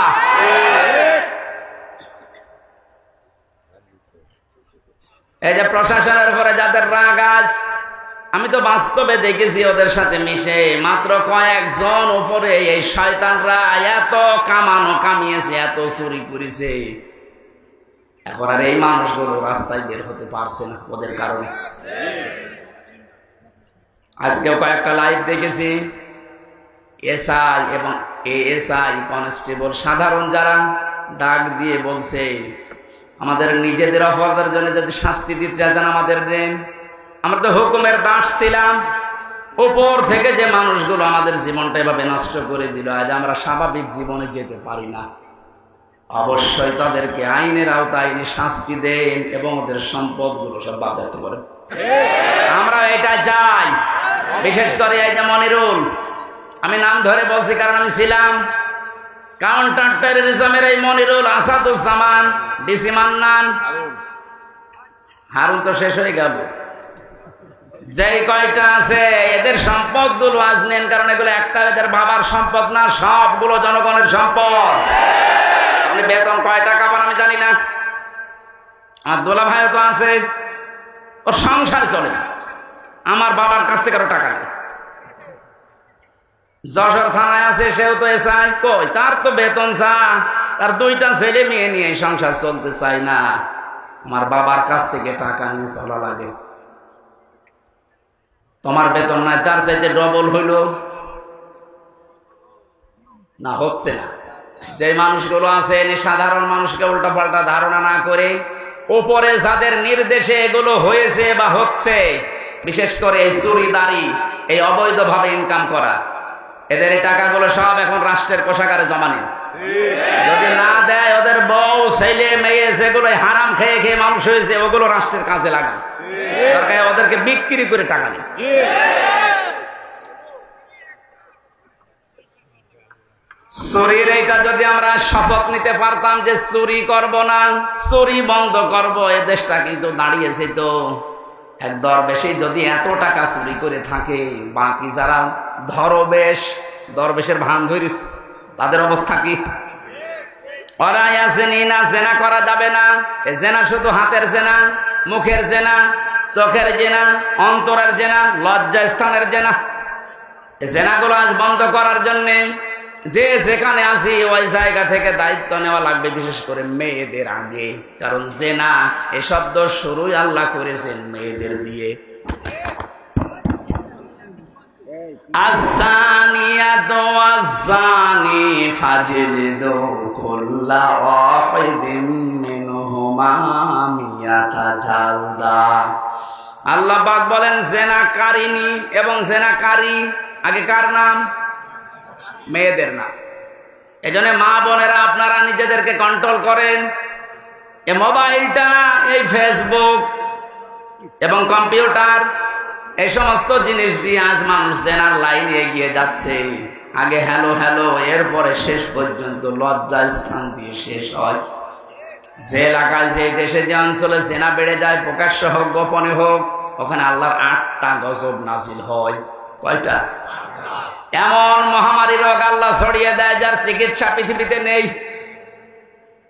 এই যে প্রশাসনের উপরে যাদের রাগ আজ, আমি তো বাস্তবে দেখেছি ওদের সাথে মিশে, মাত্র কয়েকজন উপরে এই শয়তানরা এত কামিয়েছে, এত চুরি করেছে, এখন আর এই মানুষগুলো রাস্তায় বের হতে পারছে না ওদের কারণে। আজকেও কয়েকটা লাইভ দেখেছি, এসআই এবং এএসআই কনস্টেবল সাধারণ যারা ডাক দিয়ে বলছে আমাদের নিজেদের অপরাধের জন্য যদি শাস্তি দিতে চান আমাদের দেন, আমরা তো হুকুমের দাস ছিলাম। উপর থেকে যে মানুষগুলো আমাদের জীবনটা এভাবে নষ্ট করে দিল, আজ আমরা স্বাভাবিক জীবনে যেতে পারি না। অবশ্যই তাদেরকে আইনের আওতায় আইনে শাস্তি দেন এবং ওদের সম্পদগুলো সব বাঁচাতে পারেন। আমরা এটা চাই। বিশেষ করে এই যে মনিরুল, আমি নাম ধরে বলছি কারণ আমি ছিলাম। কাউন্টার টেররিজমের এই মনিরুল, আসাদুজ্জামান, ডিসি মান্নান, হারুন তো শেষ হয়ে গেল। যেই কয়টা আছে এদের সম্পদগুলো আজ নেন, কারণ এগুলো একটা এদের বাবার সম্পদ না, সবগুলো জনগণের সম্পদ। আপনি বেতন কয় টাকা পান আমি জানি না। আর দোলা ভাই তো আছে, ওর সংসার চলে, আমার বাবার কাছ থেকে আরো টাকা নেই। যশোর থানায় আছে, সেও তো এসআই, কই তার তো বেতন চা, তার 2টা ছেলে মেয়ে নিয়ে সংসার চলতে চায় না, আমার বাবার কাছ থেকে টাকা নিয়ে চলা লাগে। তোমার বেতন নাই, তার চাইতে ডবল হইল না, হচ্ছে না। যে মানুষগুলো আছে সাধারণ মানুষকে উল্টা পাল্টা ধারণা না করে উপরে যাদের নির্দেশে এগুলো হয়েছে বা হচ্ছে, বিশেষ করে এই চুরিদারি, এই অবৈধভাবে ইনকাম করা, এদের এই টাকাগুলো সব এখন রাষ্ট্রের কোষাগারে জমা নেন। যদি না দেয়, ওদের বউ ছেলে মেয়ে যেগুলো হারাম খেয়ে খেয়ে মানুষ হয়েছে, ওগুলো রাষ্ট্রের কাজে লাগান, ওদেরকে বিক্রি করে টাকা নেন। চুরির এইটা যদি আমরা শপথ নিতে পারতাম যে চুরি করব না, চুরি বন্ধ করব, এ দেশটা কিন্তু দাঁড়িয়েছে। তো এক দরবেশে যদি এত টাকা চুরি করে থাকে, বাকি যারা দরবেশের ভান ধরিস, তাদের অবস্থা কি? ওরা আসেনি না, জেনা করা যাবে না। এ জেনা শুধু হাতের জেনা, মুখের জেনা, চোখের জেনা, অন্তরের জেনা, লজ্জা স্থানের জেনা। জেনাগুলো আজ বন্ধ করার জন্য যে যেখানে আছি ওই জায়গা থেকে দায়িত্ব নেওয়া লাগবে, বিশেষ করে মেয়েদের আগে। কারণ জেনা এ শব্দ শুরুই আল্লাহ করেছেন মেয়েদের দিয়ে। আযানিয়াতু ওয়াজ্জানি ফাজলিদু কুল্লা ওয়াহিদিন মিনহুমা মিয়াতা জালদা। আল্লাহ পাক বলেন জেনাকারিনী এবং জেনাকারী, আগে কার নাম? মেয়েদের নাম। এজন্য মা বোনেরা আপনারা নিজেদেরকে কন্ট্রোল করেন। এই মোবাইলটা, এই ফেসবুক এবং কম্পিউটার, এই সমস্ত জিনিস দিয়ে আজ মানুষ জেনার লাইনে এগিয়ে যাচ্ছে। আগে হ্যালো হ্যালো, এরপরে শেষ পর্যন্ত লজ্জা স্থান দিয়ে শেষ হয়। যে এলাকায়, যে দেশে, যে অঞ্চলে জেনা বেড়ে যায়, প্রকাশ্য হোক গোপনে হোক, ওখানে আল্লাহর 8টা গজব নাজিল হয়। কয়টা? এমন মহামারী রোগ আল্লাহ ছড়িয়ে দেয় যার চিকিৎসা পৃথিবীতে নেই।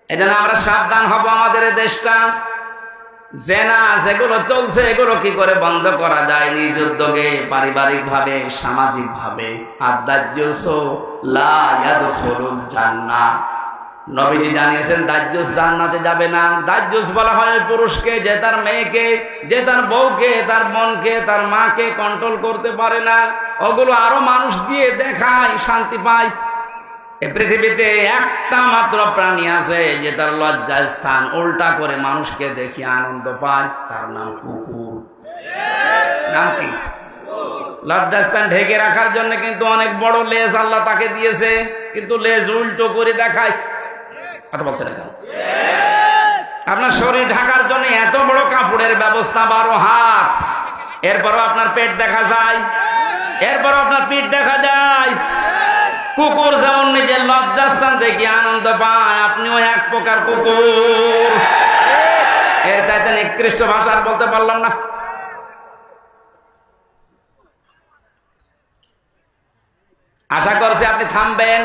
এজন্য আমরা সাবধান হব। আমাদের দেশটা জেনা যেগুলো চলছে, এগুলো কি করে বন্ধ করা যায় নিজ উদ্যোগে, পারিবারিক ভাবে, সামাজিক ভাবে। আদ-দাজ্জুস লা ইয়াদখুলুল জান্নাহ, নবীজি জানিয়েছেন দাজ্জুস জান্নাতে যাবে না। দাজ্জুস বলা হয় পুরুষকে যে তার মেয়েকে, যে তার বউকে, তার বোনকে, তার মাকে কন্ট্রোল করতে পারে না। ওগুলো আরো মানুষ দিয়ে দেখায়, শান্তি পায়। এই পৃথিবীতে একটা মাত্র প্রাণী আছে যে তার লজ্জা স্থান উল্টা করে মানুষকে দেখি আনন্দ পায়, তার নাম কুকুর। নাম কি? লজ্জাস্থান ঢেকে রাখার জন্য কিন্তু অনেক বড় লেজ আল্লাহ তাকে দিয়েছে, কিন্তু লেজ উল্টো করে দেখায়। কথা বলছে না? আপনার শরীর ঢাকার জন্য এত বড় কাপড়ের ব্যবস্থা, 12 হাত, এরপরও আপনার পেট দেখা যায়, এরপরও আপনার পিঠ দেখা যায়। কুকুর যেমন নিজের লজ্জাস্থান দেখে আনন্দ পায়, আপনিও এক প্রকার কুকুর। এর তাইতে নিকৃষ্ট ভাষা আর বলতে পারলাম না। আশা করছি আপনি থামবেন।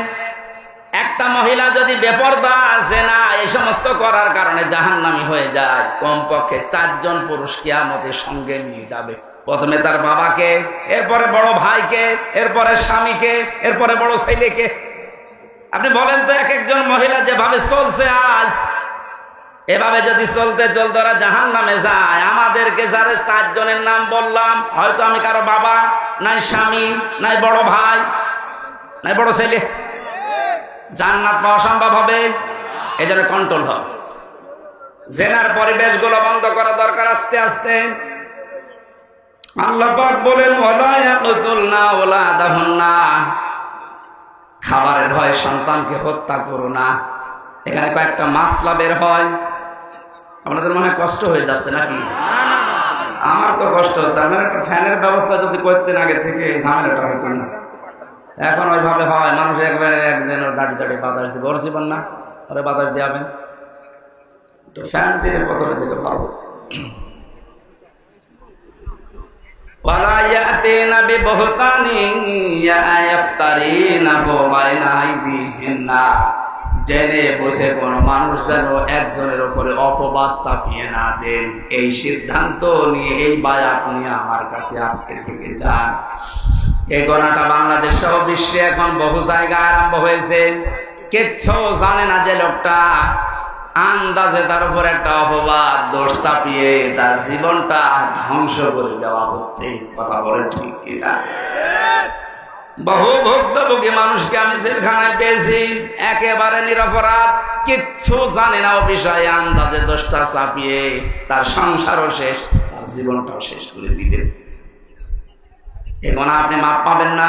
একটা মহিলা যদি বেপরদা জেনা এই সমস্ত করার কারণে জাহান্নামী হয়ে যায়, কমপক্ষে 4 জন পুরুষ কিয়ামতের সঙ্গে নিয়ে যাবে। প্রথমে তার বাবাকে, এরপরে বড় ভাইকে, এরপরে স্বামীকে, এরপরে বড় ছেলেকে। আপনি বলেন তো, এক একজন মহিলা যেভাবে চলছে আজ, এভাবে যদি চলতে চলতে ওরা জাহান্নামে যায়, আমাদেরকে যারা 4 জনের নাম বললাম, হয়তো আমি কারো বাবা, নাই স্বামী, নাই বড় ভাই, নাই বড় ছেলে, জান্নাত পাওয়া সম্ভব হবে? এই জন্য কন্ট্রোল হবে। জেনার পরিবেশগুলো বন্ধ করা দরকার আস্তে আস্তে। আল্লাহ পাক বলেন ওয়ালা ইয়াকতুলনা ওয়ালাদাহুন্না, খাবারের ভয় সন্তানকে হত্যা করো না। এখানে কয়েকটা মাসলা বের হয়। আপনাদের মনে হয় কষ্ট হয়ে যাচ্ছে নাকি? আমার তো কষ্ট হচ্ছে। আমার একটা ফ্যানের ব্যবস্থা যদি করতেন আগে থেকে এই ঝামেলাটা হতো না। এখন ওইভাবে হয়, মানুষ একবারে একদিন ওর দাঁড়িয়ে দাঁড়িয়ে বাতাস দিবে, ওর জীবন না, ওরে বাতাস দিয়াবেন তো ফ্যান দিয়ে প্রথমে থেকে ভালো। ওয়ালা ইয়াতিনা বিবহতানিন ইয়াফতারিনাহু বাইনা আইদিহিন্না, জেনে বসে কোনো মানুষ যেন একজনের উপরে অপবাদ চাপিয়ে না দেন। এই সিদ্ধান্ত নিয়ে, এই বায়াত নিয়ে আমার কাছে আজকে থেকে যান। এই গোনাটা বাংলাদেশ সহ বিশ্বে এখন বহু জায়গায় আরম্ভ হয়েছে। কিচ্ছু জানে না যে লোকটা, আন্দাজে তার উপর একটা অপবাদ দোষ চাপিয়ে তার জীবনটা ধ্বংস করে দেওয়া হচ্ছে। কথা বলে ঠিক কিনা? বহু ভুক্তভোগী মানুষকে আমি জেলখানায় পেয়েছি, একেবারে নিরপরাধ, কিচ্ছু জানে না ও বিষয়ে, আন্দাজে দোষটা চাপিয়ে তার সংসারও শেষ, তার জীবনটাও শেষ করে দিলেন। এখন আপনি মাপ পাবেন না।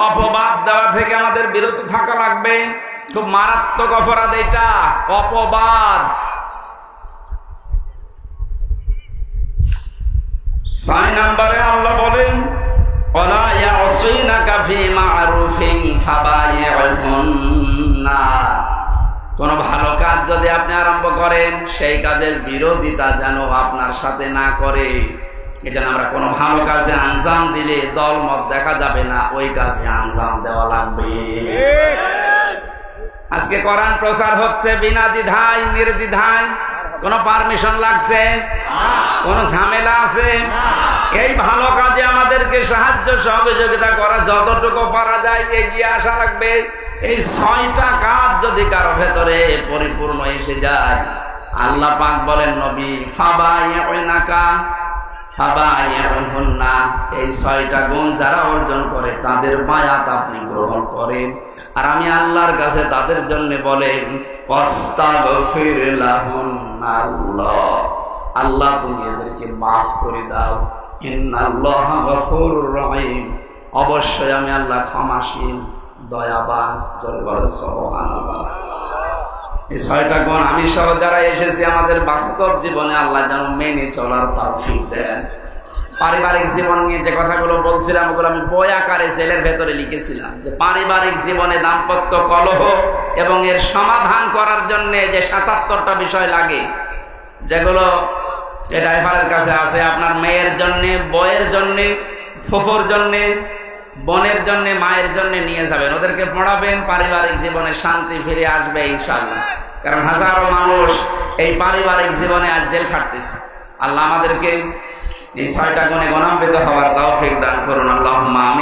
অপবাদ দেওয়া থেকে আমাদের বিরত থাকা লাগবে। খুব মারাত্মক অপরাধ এটা, অপবাদ। 6 নম্বরে আল্লাহ বলেন ওয়ালা ইয়াসিনাকা ফি মা'রুফিন ফাবাই'হুন্না, কোন ভালো কাজ যদি আপনি আরম্ভ করেন, সেই কাজের বিরোধিতা যেন আপনার সাথে না করে। এটা আমরা কোনো ভালো কাজে আঞ্জাম দিলে দল মত দেখা যাবে না, ওই কাজে আঞ্জাম দেওয়া লাগবে। আজকে কোরআন প্রচার হচ্ছে বিনা দ্বিধায় নির্দ্বিধায়, কোন পারমিশন লাগছে? কোন ঝামেলা আছে? এই ভালো কাজে আমাদেরকে সাহায্য সহযোগিতা করা, যতটুকু পারা যায় এগিয়ে আসা লাগবে। এই 6টা কাজ যদি কারো ভেতরে পরিপূর্ণ এসে যায়, আল্লাহ পাক বলেন নবী ফাবাই'হুন্না, এই 6টা গুণ যারা অর্জন করে তাদের বায়াত আপনি গ্রহণ করেন। আর আমি আল্লাহর কাছে তাদের জন্য বলেন ওয়াস্তাগফির লাহুন্না, আল্লাহ তুমি এদেরকে মাফ করে দাও। ইন্নাল্লাহা গফুরুর রহিম, অবশ্যই আমি আল্লাহ ক্ষমাশীল দয়াবান। সুবহানাল্লাহ। এই 6টা গুণ আমি সহ যারা এসেছি আমাদের বাস্তব জীবনে আল্লাহ যেন মেনে চলার তৌফিক দেন। পারিবারিক জীবন নিয়ে যে কথাগুলো বলছিলাম ওগুলো আমি বই আকারে জেলের ভেতরে লিখেছিলাম, যে পারিবারিক জীবনে দাম্পত্য কলহ এবং এর সমাধান করার জন্য যে 77টা বিষয় লাগে, যেগুলো ড্রাইভারের কাছে আছে, আপনার মেয়ের জন্য, বউয়ের জন্য, ফুফুর জন্য, বোনের জন্য, মায়ের জন্য নিয়ে যাবেন, ওদেরকে পড়াবেন, পারিবারিক জীবনে শান্তি ফিরে আসবে ইনশাআল্লাহ। কারণ হাজারো মানুষ এই পারিবারিক জীবনে আজ জেল খাটতেছে। আল্লাহ আমাদেরকে এই 6টা গুণে গুণান্বিত হওয়ার তৌফিক দান করুন। আল্লাহুম্মা আমিন।